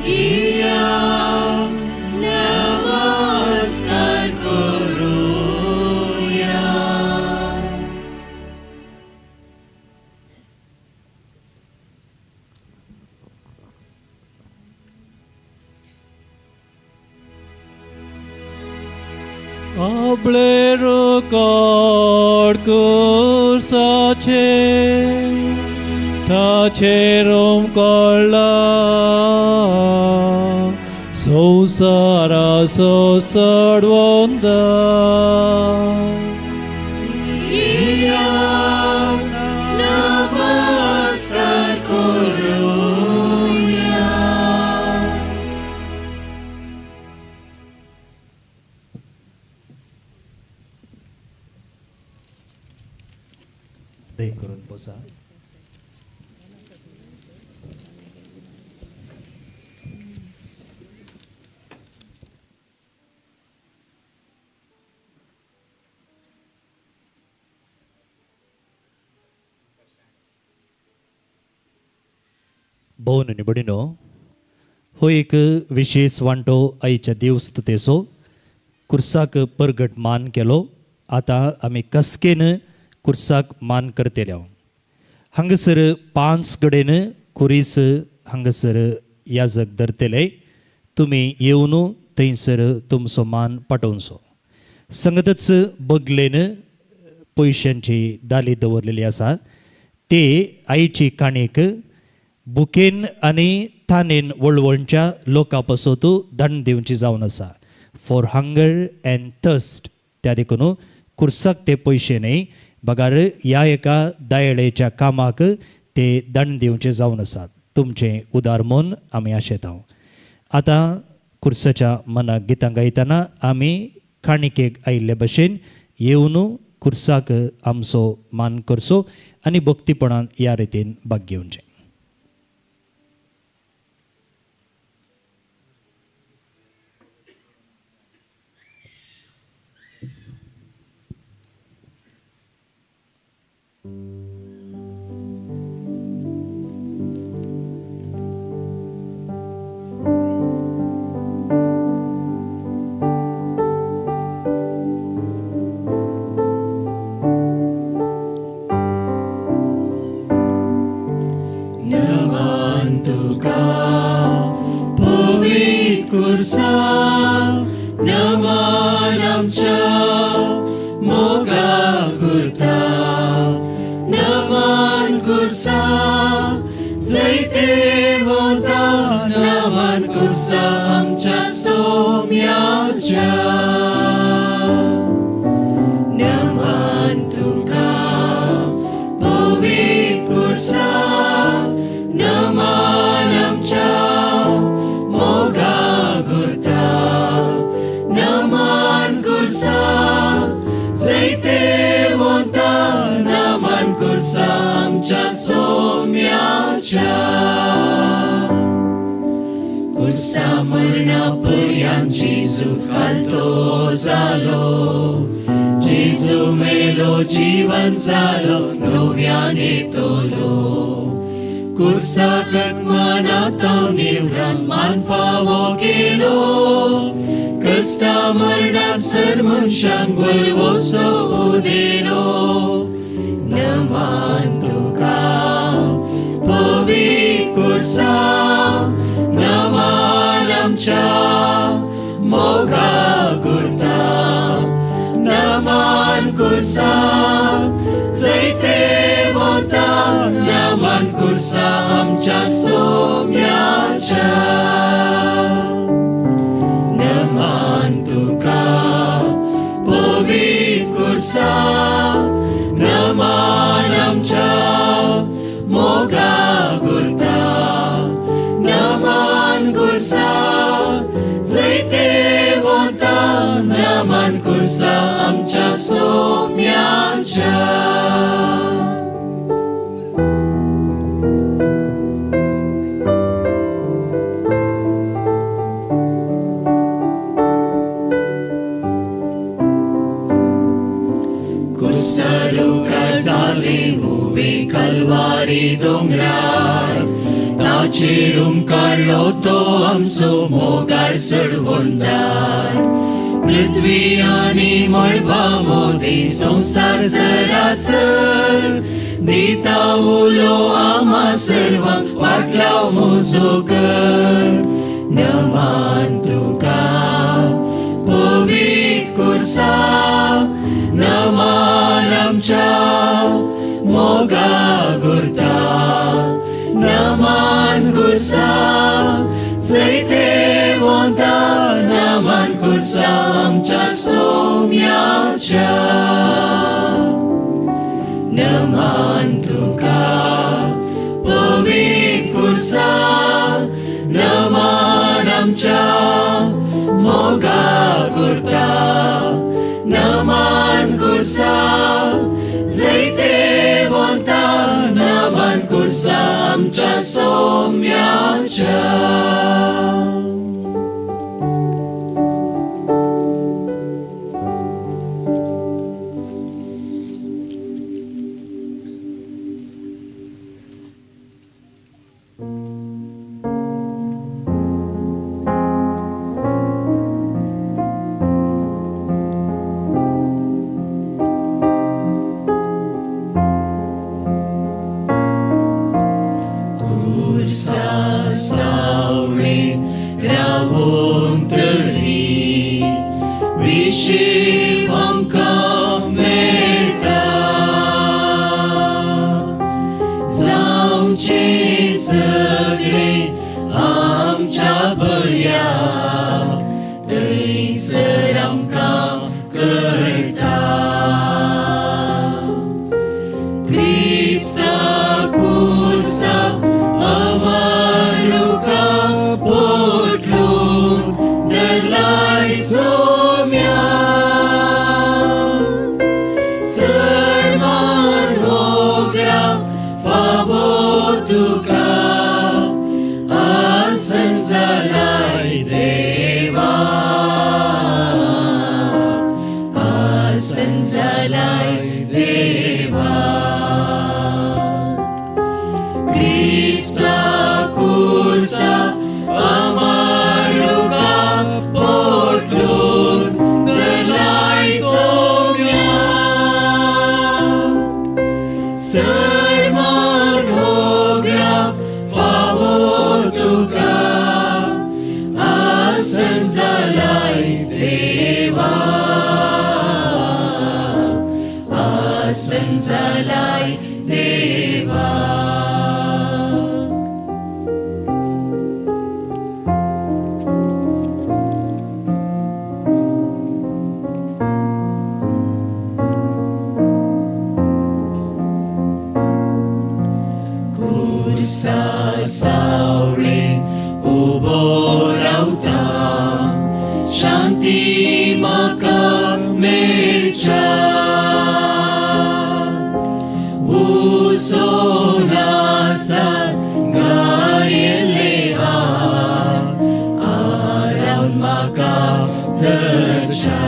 Iya namaskar koruya. Abler kard kursace tacerum kolla sosara sosarvanda Iya namaskar koruya. दय करून बसा. भोवन निबडिनो हो एक विशेष वांटो आईच्या देवस्तुतेचो कुर्साक परगट मान केलो. आतां आमी कसकेन कुर्साक मान करतले. हांगसर 5 कडेन कुरीस हांगसर याजक धरतले. तुमी येवन थंयसर तुमचो मान पाटोवचो. संगतच बगलेन पयशांची दाली दवरलेली आसा. ते आईची काणीक बुकेन आनी थानेन वळवणच्या लोकां पासत दंड दिवची जावन आसा. फॉर हंगर अँड थर्स्ट त्या देखून कुर्साक ते पयशे न्ही, बगार ह्या एका दयाळेच्या कामाक ते दंड दिवचे जावन आसात. तुमचें उदार मन आमी आशेतां. आतां कुर्साच्या मनाक गितां गायतना आमी काणिकेक आयिल्ले भशेन येवन कुर्साक आमचो मान करचो आनी भक्तीपणान ह्या रितीन भाग घेवचें. नमन तुका पवित्र कुर्सा, नमन आमच्या मोगाक उरता. नमन कुर्सा जैते वता, नमन कुर्सा आमच्या सोम्याच्या. नमन तुका पवित्र कुर्सा, नमन आमच्या मोगाक उरता. नमन कुर्सा जैते वता, नमन कुर्सा आमच्या सोम्याच्या. कुर्सा मरणा पर्यंत जेजू घालतो जालो, जेजू मेलो जीवन जालो, नव्यान येतलो. कुर्साक मनात निवडून मान फावो केलो, कष्टा मरणात सर मनशांक बरवोसो उदेलो. नमन तुका पवित्र कुर्सा, नमन आमच्या मोगाक उरता. नमन कुर्सा जैते वता, नमन कुर्सा आमच्या सोम्याच्या. नमन तुका पवित्र कुर्सा, नमन आमच्या मोगाक उरता. नमन कुर्सा जैते वता, नमन कुर्सा आमच्या सोम्याच्या. कुर्सारुका जाले उबे कलवारी दोंगरार, ताचेर काडलो तो आमचो मोगार सडवंदार. पृथ्वी आनी मळबा मोदी संसार सरासर, दिता उलो आमा सर्वांक वाटलाव मोजो कर. नमन तुका पवित्र कुर्सा, नमन आमच्या मोगाक उरता. नमन कुर्सा जैते वता, नमन कुर्सा आमच्या सोम्याच्या. नमन तुका पवित्र कुर्सा, नमन आमच्या मोगाक उरता. नमन कुर्सा जैते वता, नमन कुर्सा आमच्या सोम्याच्या. जालाय देवा Krista kursa amaruka potlun delai somya sermon hogra favotuka asan zalai deva asan zalai deva Kursa sauling uborauta Shanti maka mercha Usonasa gayeleha Araun maka tercha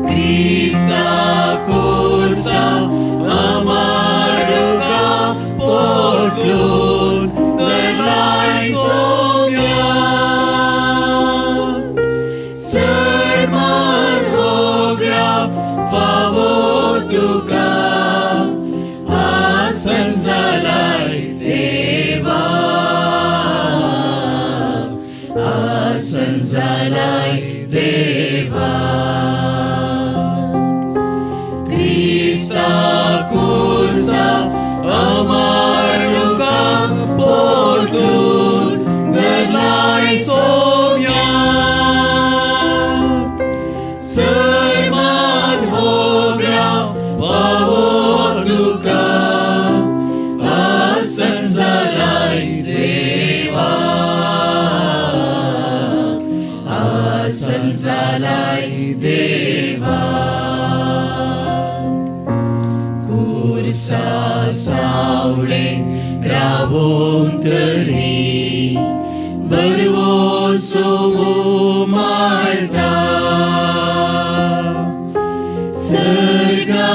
Krista kursa amaruka potlun delai somya serman hogra favotuka asan zalai deva asan zalai deva Krista kursa amaruka potlun delai somya serman hogra favotuka asan zalai deva asan zalai deva Kursa sauling rawong teri berwoso marta serga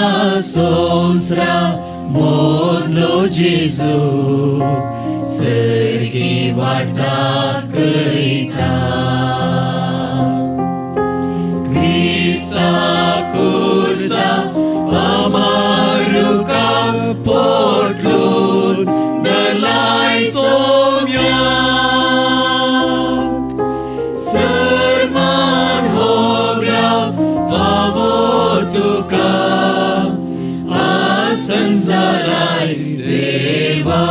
somsra modlo Jesu sergi warta keita Krista kursa amaruka potlun delai somya serman hogra favotuka asan zalai deva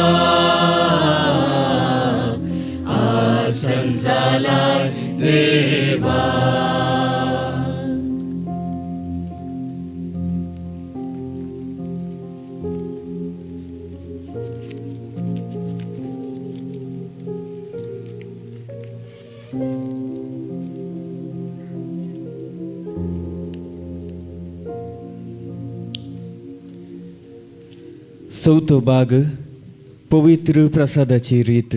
asan zalai deva चौथो भाग पवित्र प्रसादाची रीत.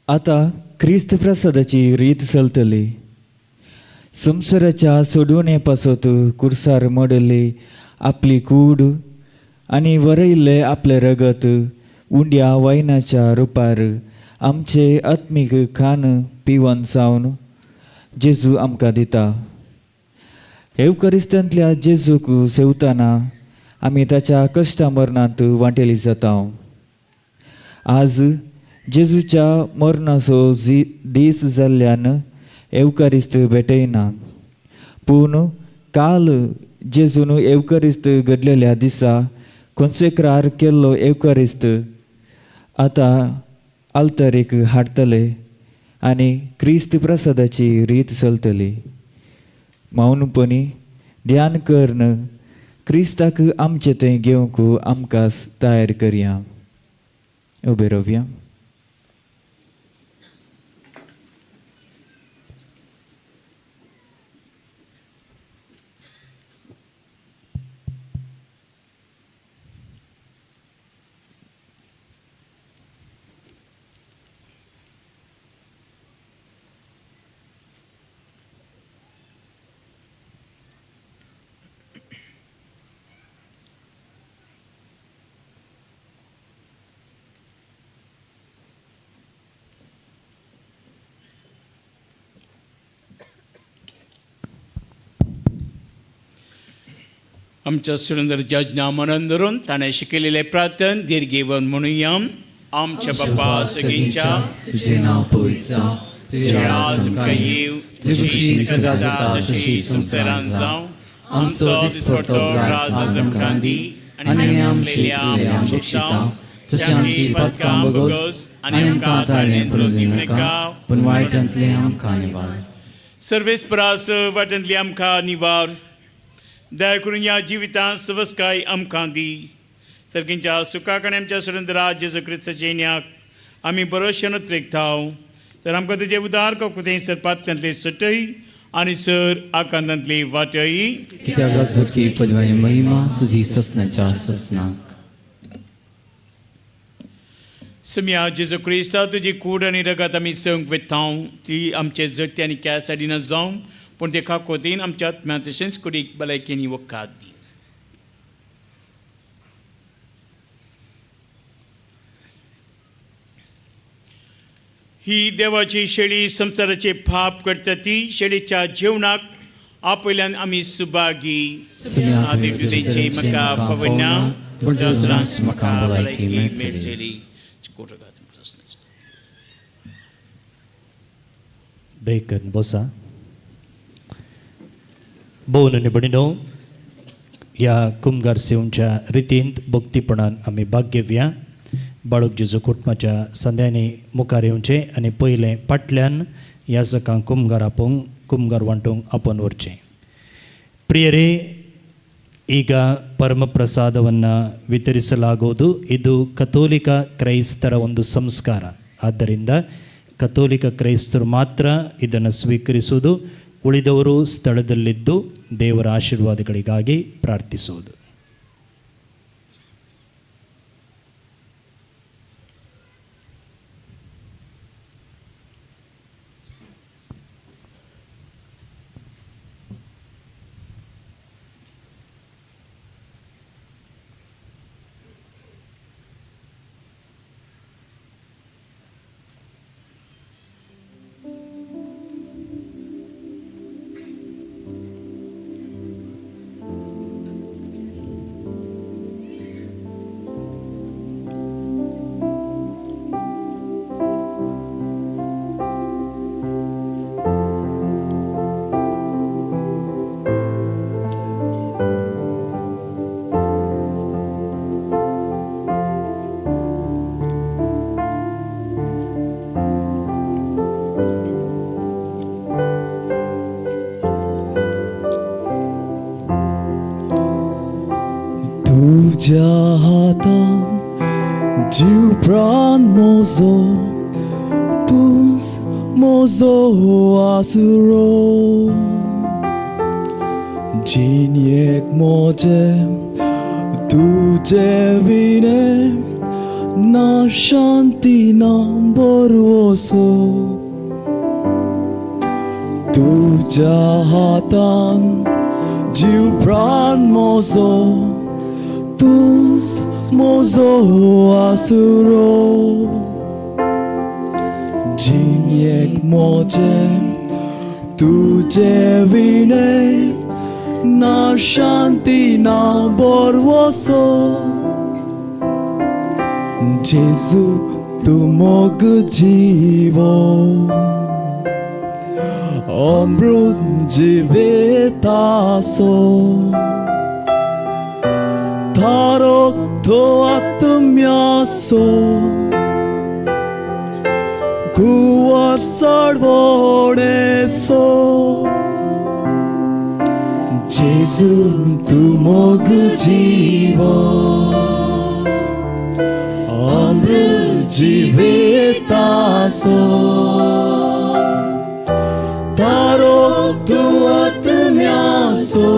आता ख्रिस्त प्रसादाची रीत चलतली. संसाराच्या सोडवणेपासत कुर्सार मडले आपली कूड आणि वरयल्ले आपले रगत उंड्या वायनाच्या रुपार आमचे आत्मीक खाण पिवण जावन जेजू आमकां दिता. एवकरिस्तांतल्या जेजूक सेवताना आमी ताच्या कश्टा मरणांत वांटेली जाता. आज जेजूच्या मरणाचो दीस जाल्ल्यान एवकारिस्त भेटयना, पूण काल जेजून एवकारिस्त घडलेल्या दिसा कॉन्सेक्रार केल्लो एवकारिस्त आतां आल्तारेक हाडटले आनी क्रिस्त प्रसादाची रीत चलतली. मौनपणी ध्यान करून क्रिस्ताक आमचे थंय घेवंक आमकां तयार करया. उबे रावया. आमच्या सुंदर जजना मरण धरून ताणें शिकयलेले प्रार्थन धीर घेवन म्हणुया. आमच्या बापा सगळींच्या तुझे नाव पवित्र जावं, तुझे राज आमकां येवं, तुझी इच्छा स्वर्गांत जाता तशी संसारांत जावं. आमचो दिसपडटो राज आज आमकां दी, आनी आमचे आमचे शिता तशी आमची पातकां बगोस, आनी आमकां ताळ्यान पडूं दिवं नाका, पूण वायटांतले आमकां निवार. सर्वेस्परास वाटेंतली आमकां निवार. दया करून ह्या जिवितांत सवस्काय आमकां दी. सर्गींच्या सुखाक आनी आमच्या सुरेंद्राज जेजू क्रिस्ताचे येण्याक आमी बरोशेन उद्रेकताव. तर आमकां तुजें उदार कोकुतें सर पातकांतले सटय आनी सर आकांतांतली वाटय. कित्याक राजकी पदवानी महिमा तुजी ससनाच्या ससनाक. सम्या जेजू क्रिस्ता तुजी कूड आनी रगत आमी संक वेताव. ती आमचे जट्टी आनी केंसाडी न जावं, पूण ते काकोतीन आमच्या आत्म्यात तशेंच कुडीक भलायकेनी वखाद दी. ही देवाची शेळी संसाराचे पाप करता ती शेळीच्या जेवणाक आपयल्यान आमी सुभागी. आदित्युदेचे म्हाका फवना बुद्रांस म्हाका भलायकी मेळटली. दयकन बोसा. भोवन निबडिनो ह्या कुमगार सेवच्या रितींत भक्तीपणान आमी भाग घेवया. बाळक जेजू कुटुंबाच्या संध्यांनी मुखार येवचें आनी पयलें फाटल्यान ह्या सकाळीं कुमगार आपोवंक कुमगार वांटूंक आपोवन व्हरचें. ಪ್ರಿಯರೇ, ಈಗ ಪರಮಪ್ರಸಾದವನ್ನು ವಿತರಿಸಲಾಗುವುದು. ಇದು ಕಥೋಲಿಕ ಕ್ರೈಸ್ತರ ಒಂದು ಸಂಸ್ಕಾರ. ಆದ್ದರಿಂದ ಕಥೋಲಿಕ ಕ್ರೈಸ್ತರು ಮಾತ್ರ ಇದನ್ನು ಸ್ವೀಕರಿಸುವುದು. ಉಳಿದವರು ಸ್ಥಳದಲ್ಲಿದ್ದು ದೇವರ ಆಶೀರ್ವಾದಗಳಿಗಾಗಿ ಪ್ರಾರ್ಥಿಸುವುದು. तुझ्या हातान जीव प्राण मोजो, तूच मोजो आसुरो. जिणयेक मोजे तुझे विणे, ना शांती ना बरवसो. तुझ्या हातान जीव प्राण मोजो, तूच मोजो आसुरो. जिणयेक मोजे तुझे विणे, ना शांती ना बरवसो. जेजू तू मोग जीवो, अमृत जिवेतासो. थारोक तो आत्म्यासो, कुवर सडवणेसो. जेजू तू मोग जीवो, अमृत जिवेतासो. थारोक तो आत्म्यासो,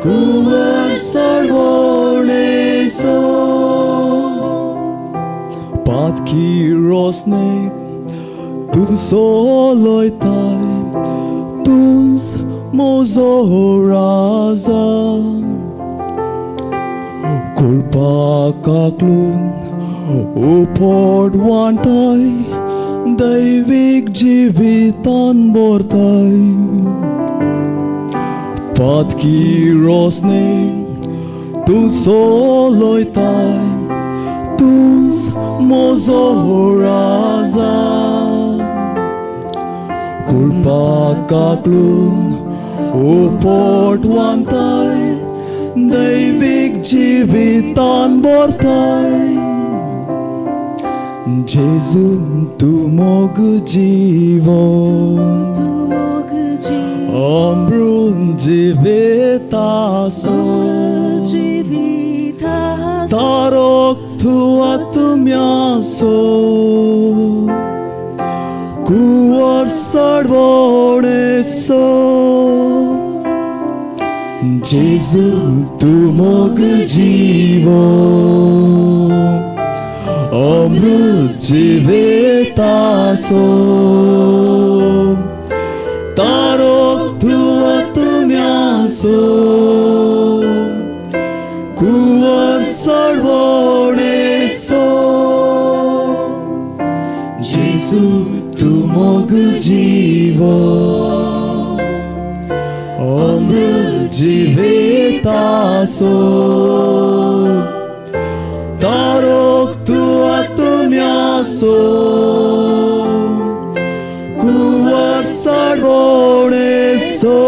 कुवर सडवणेसो. पातकी रोसनेक तू सोलोयताय, तूच mojo Raja. कुळपाक आकलून उपोड वांटाय, Daivik जिवितान भरताय. Patki rosny tu soloitai tus mozoraza Kurpa kaklun uport wantai Daivik jivitan bortai Jesus tu mog jivon Ambrun jivitaso Tarok tu atumyaso Kuar sarvoneso Jesus tu mog jivon Amrut jivitaso Tarok tu atumyaso Kuar sarvoneso Jesus tu mog jivon Amrut jivitaso Tarok tu atumyaso Kuar sarvoneso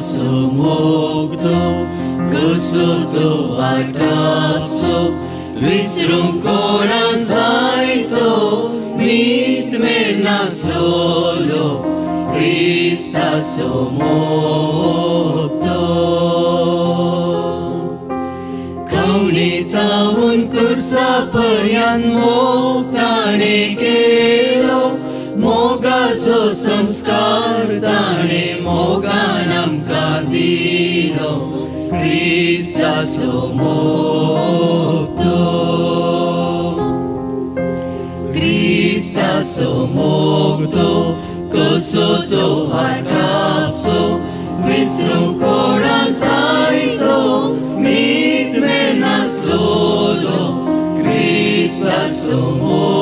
Sumogdo, kusuto atapso, visrum koran zaito, mit menas lolo, Christa sumogdo. Kaunitaun kursapayan moktane kelo, mogaso samskar tane moganam kadilo Christa somokto Christa somokto kosoto atapso visrum koran zaito mit menas lolo Christa somokto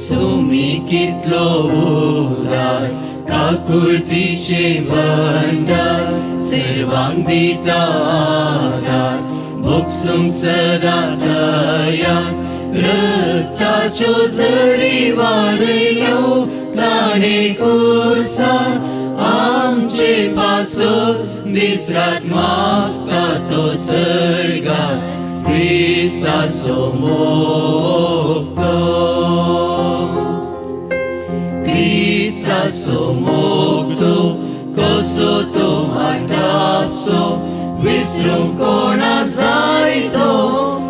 Sumikitlo udar kakultice bandar Sirvang dita adar Buksum sadatayan Rıktaço zari varyo Tane kursa Amce paso Disrat makta to sargar Christa somokto Christa असो मोगतो कसो तो वाटापसो विसरूंक कोणा जायतो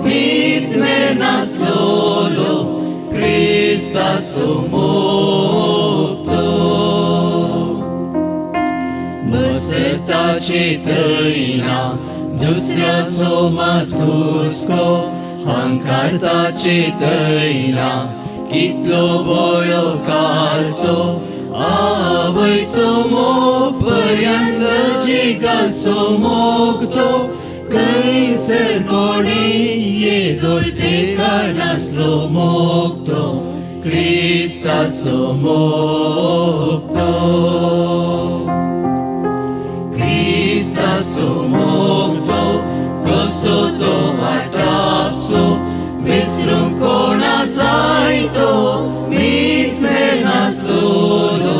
मीत मे नासलोलो क्रिस्त असो मोगतो मसताचे तैना दुसऱ्याचो मात हुस्को हंकारताचे तैना कितलो बळो कालतो आवयचो मोग पर्यंत जिगाचो मोगतो खंयसर कोणी येदोळटे नासलो मोगतो क्रिस्ताचो मोगतो क्रिस्ताचो मोगतो कसो तो वाटापसो विसरूंक कोणा जायतो मीत मे नासलोलो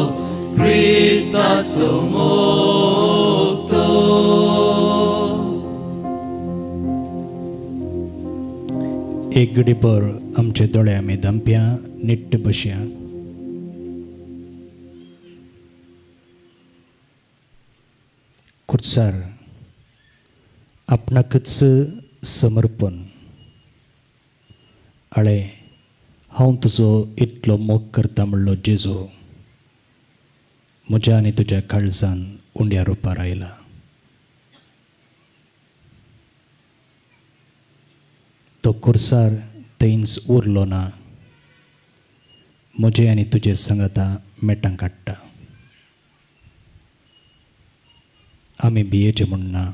क्रिस्ताचो मोगतो. एक घडीभर आमचे दोळे आमी धांपया, निट्ट बसया. खुर्सार आपणाकच समर्पण. आळे हांव तुजो इतलो मोग करता म्हणलो जेजू म्हज्या आनी तुज्या काळजान उंड्या रुपार आयला. तो खुर्सार थंयच उरलो ना, म्हजे आनी तुजे संगता मेटां काडटा. आमी भियेचे म्हूण ना,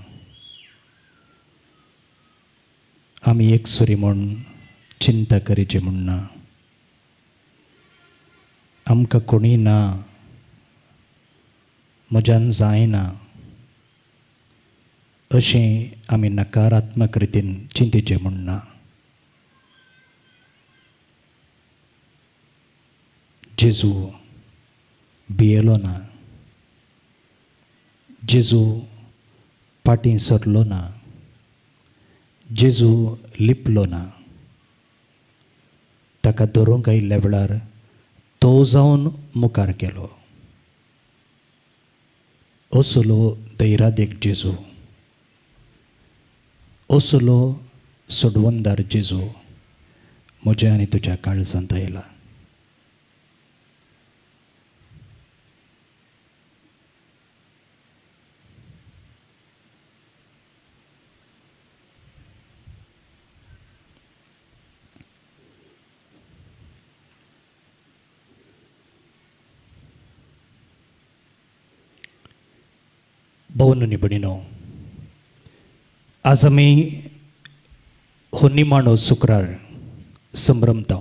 आमी एकसुरी म्हूण चिंता करीचे म्हूण ना, आमकां कोणी ना, म्हज्यान जायना अशें आमी नकारात्मक रितीन चिंतीचे म्हूण ना. जेजू भियेलो ना, जेजू फाटीं सरलो ना, जेजू लिपलो ना. ताका धरूंक आयिल्ल्या वेळार तो जावन मुखार गेलो. असलो दैरादेक जेजू, असलो सोडवणदार जेजू म्हज्या आनी तुज्या काळजांत आयला. भवननी बणिनो, आज आमी हो निमाणो शुक्रार संभ्रमता.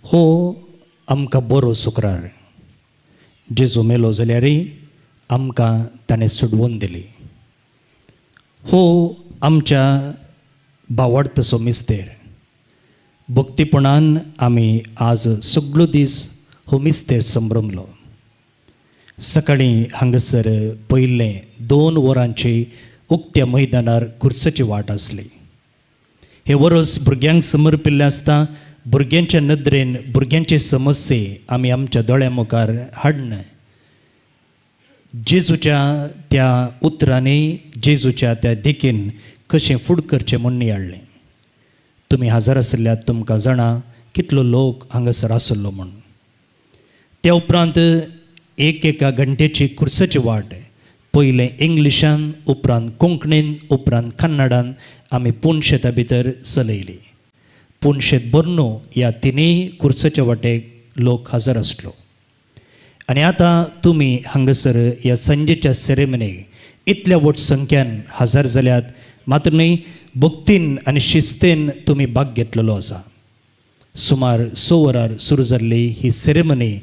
हो आमकां बरो शुक्रार. जेजू मेलो जाल्यारय आमकां ताणें सोडवून दिली. हो आमच्या भावार्थचो मिस्तेर. भक्तीपणान आमी आज सगळो दीस हो मिस्तेर संभ्रमलो. सकाळीं हांगासर पयले 2 वरांची उक्त्या मैदानार खुर्साची वाट आसली. हे वरस भुरग्यांक समर्पिल्लें आसता. भुरग्यांच्या नदरेन भुरग्यांचे समस्ये आमी आमच्या दोळ्या मुखार हाडन जेजूच्या त्या उतरांनी, जेजूच्या त्या देखीन कशें फुड करचें म्हूण नियाळ्ळें. तुमी हजर आशिल्ल्यात तुमकां जाणा कितलो लोक हांगासर आसलो म्हूण. त्या उपरांत एका घंटेची खुर्साची वाट पयलें इंग्लिशान, उपरांत कोंकणीन, उपरांत कन्नडान आमी पुणशेता भितर चलयली. पुणशेत बर्नो ह्या तिनूय खुर्साच्या वाटेक लोक हजर आसलो. आनी आतां तुमी हांगासर ह्या संजेच्या सेरेमनीक इतल्या व्हड संख्यान हजर जाल्यात, मात्र न्ही भक्तीन आनी शिस्तेन तुमी भाग घेतलेलो आसा. सुमार 6 वरार सुरू जाल्ली ही सेरेमनी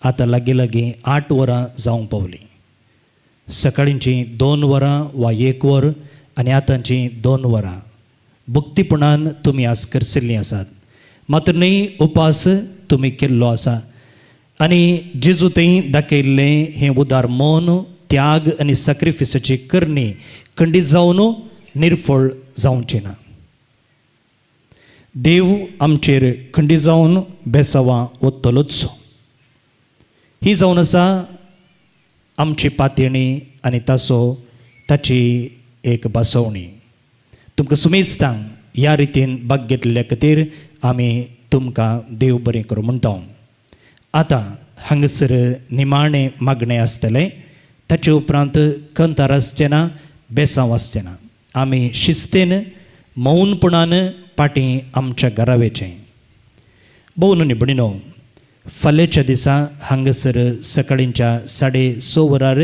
आतां लागीं 8 वरां जावंक पावली. सकाळींची 2 वरां वा 1 वर आनी आतांची 2 वरां भक्तीपणान तुमी आज करसिल्लीं आसात. मात्र न्ही उपास तुमी केल्लो आसा आनी जेजू थंय दाखयल्लें हें उदार मौन, त्याग आनी सॅक्रिफिसाची करणी खंडीत जावन निर्फळ जावची ना. देव आमचेर खंडीत जावन बेसावां वतलोच. ही जावन आसा आमची पातयणी आनी ताची एक बसवणी. तुमकां सुमेस्तांक ह्या रितीन भाग घेतलेल्या खातीर आमी तुमकां देव बरें करूं म्हणटा. आतां हांगासर निमाणें मागणें आसतलें. ताचे उपरांत कंतार आसचें ना, बेसांव आसचें ना. आमी शिस्तेन मौनपणान पाटी आमच्या घरा वेचें. भोवन निबणिनो, फाल्यांच्या दिसा हांगासर सकाळींच्या 6:30 वरार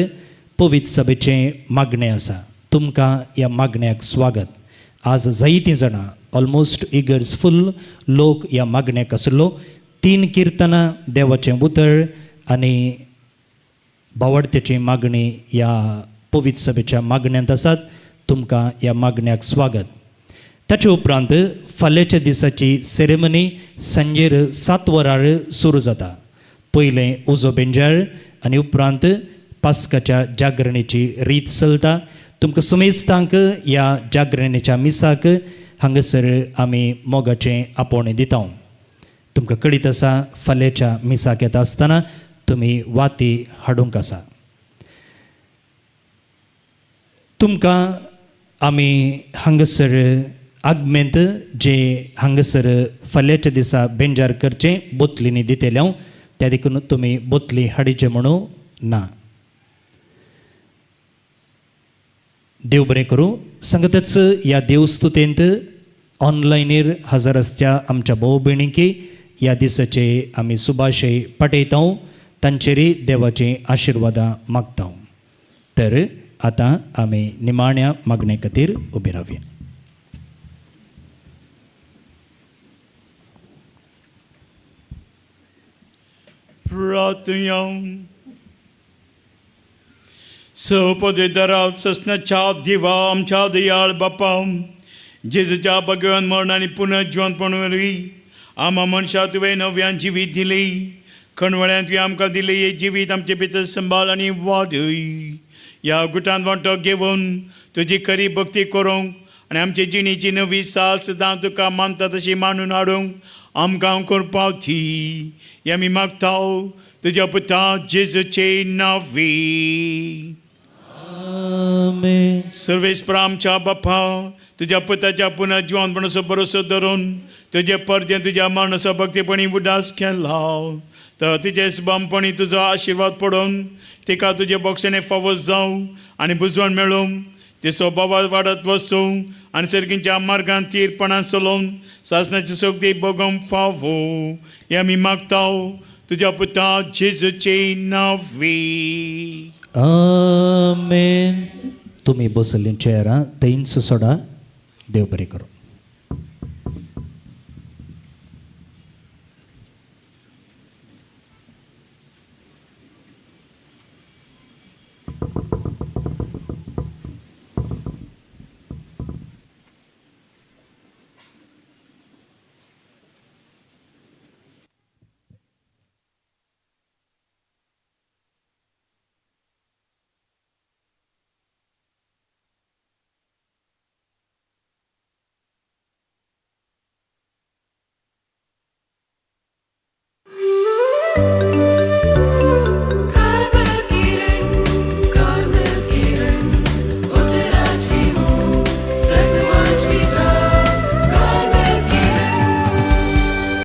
पवित्र सभेचें मागणें आसा. तुमकां ह्या मागण्याक स्वागत. आज जायतीं जाणां ऑलमोस्ट इगर्स फुल लोक ह्या मागण्याक आसलो. 3 किर्तनां, देवाचें उतर आनी भावार्थ्याची मागणी ह्या पवित्र सभेच्या मागण्यांत आसात. तुमकां ह्या मागण्याक स्वागत. ताचे उपरांत फाल्यांच्या दिसाची सेरेमनी सांजेर 7 वरार सुरू जाता. पयलें उजो बेंजार आनी उपरांत पास्काच्या जागरणेची रीत चलता. तुमकां सुमेस्तांक ह्या जागरणेच्या मिसाक हांगासर आमी मोगाचें आपोवणें दिता. तुमकां कळीत आसा फाल्यांच्या मिसाक येता आसतना तुमी वाती हाडूंक आसा. तुमकां आमी हांगासर आगमेंत जे हांगासर फाल्यांच्या दिसा बेंजार करचें बोतलींनी दितेल्या त्या देखून तुमी बोतली हाडीचे म्हणू ना. देव बरें करूं. सांगतच ह्या देवस्तुतेंत ऑनलायनीर हजर आसच्या आमच्या भाऊ भयणींकी ह्या दिसाचे आमी सुभाशय पाठयता. तांचेरय देवाची आशिर्वादां मागता. तर आतां आमी निमाण्या मागणे खातीर उबी रावया. प्रार्थना. सपदेदारात ससनाच्या देवा आमच्या दयाळ बापा, जेजूच्या भगवान मरण आनी पुनः जिवंतपण वरवीं आम्हा मनशां तुवें नव्यान जिवीत दिली. खणवळ्यांत तुवें आमकां दिलें हें जिवीत आमचे भितर संभाळ आनी वाडय. ह्या गुटांत वांटो घेवन तुजी खरी भक्ती करूंक आनी आमचे जिणेची नवी साल सदां तुका मानता तशी मानून हाडूंक आमकां करपाक दी. हें आमी मागता तुज्या पुता जेजूचे नांवी. आमेन. सर्वेस्परा आमच्या बापा, तुज्या पुताच्या पुनः जिवंतपणाचो भरोसो धरून तुजे परते तुज्या मरणाचो भक्तीपणी उदास केला. तर तुजे सुबामपणी तुजो आशिर्वाद पडून तिका तुजे बक्षणे फावो जावं आनी बुजवण मेळूंक ते स्वभावात वाडत वचूं आनी सर्गींच्या मार्गांत तीरपणान चलोवन सासणाची सोगती भोगूंक फावो. हें आमी मागता तुज्या पुता जेजूचे नांवी. आमेन. तुमी बसल्लीं चेअरां थंयच सोडा. देव बरें करूं.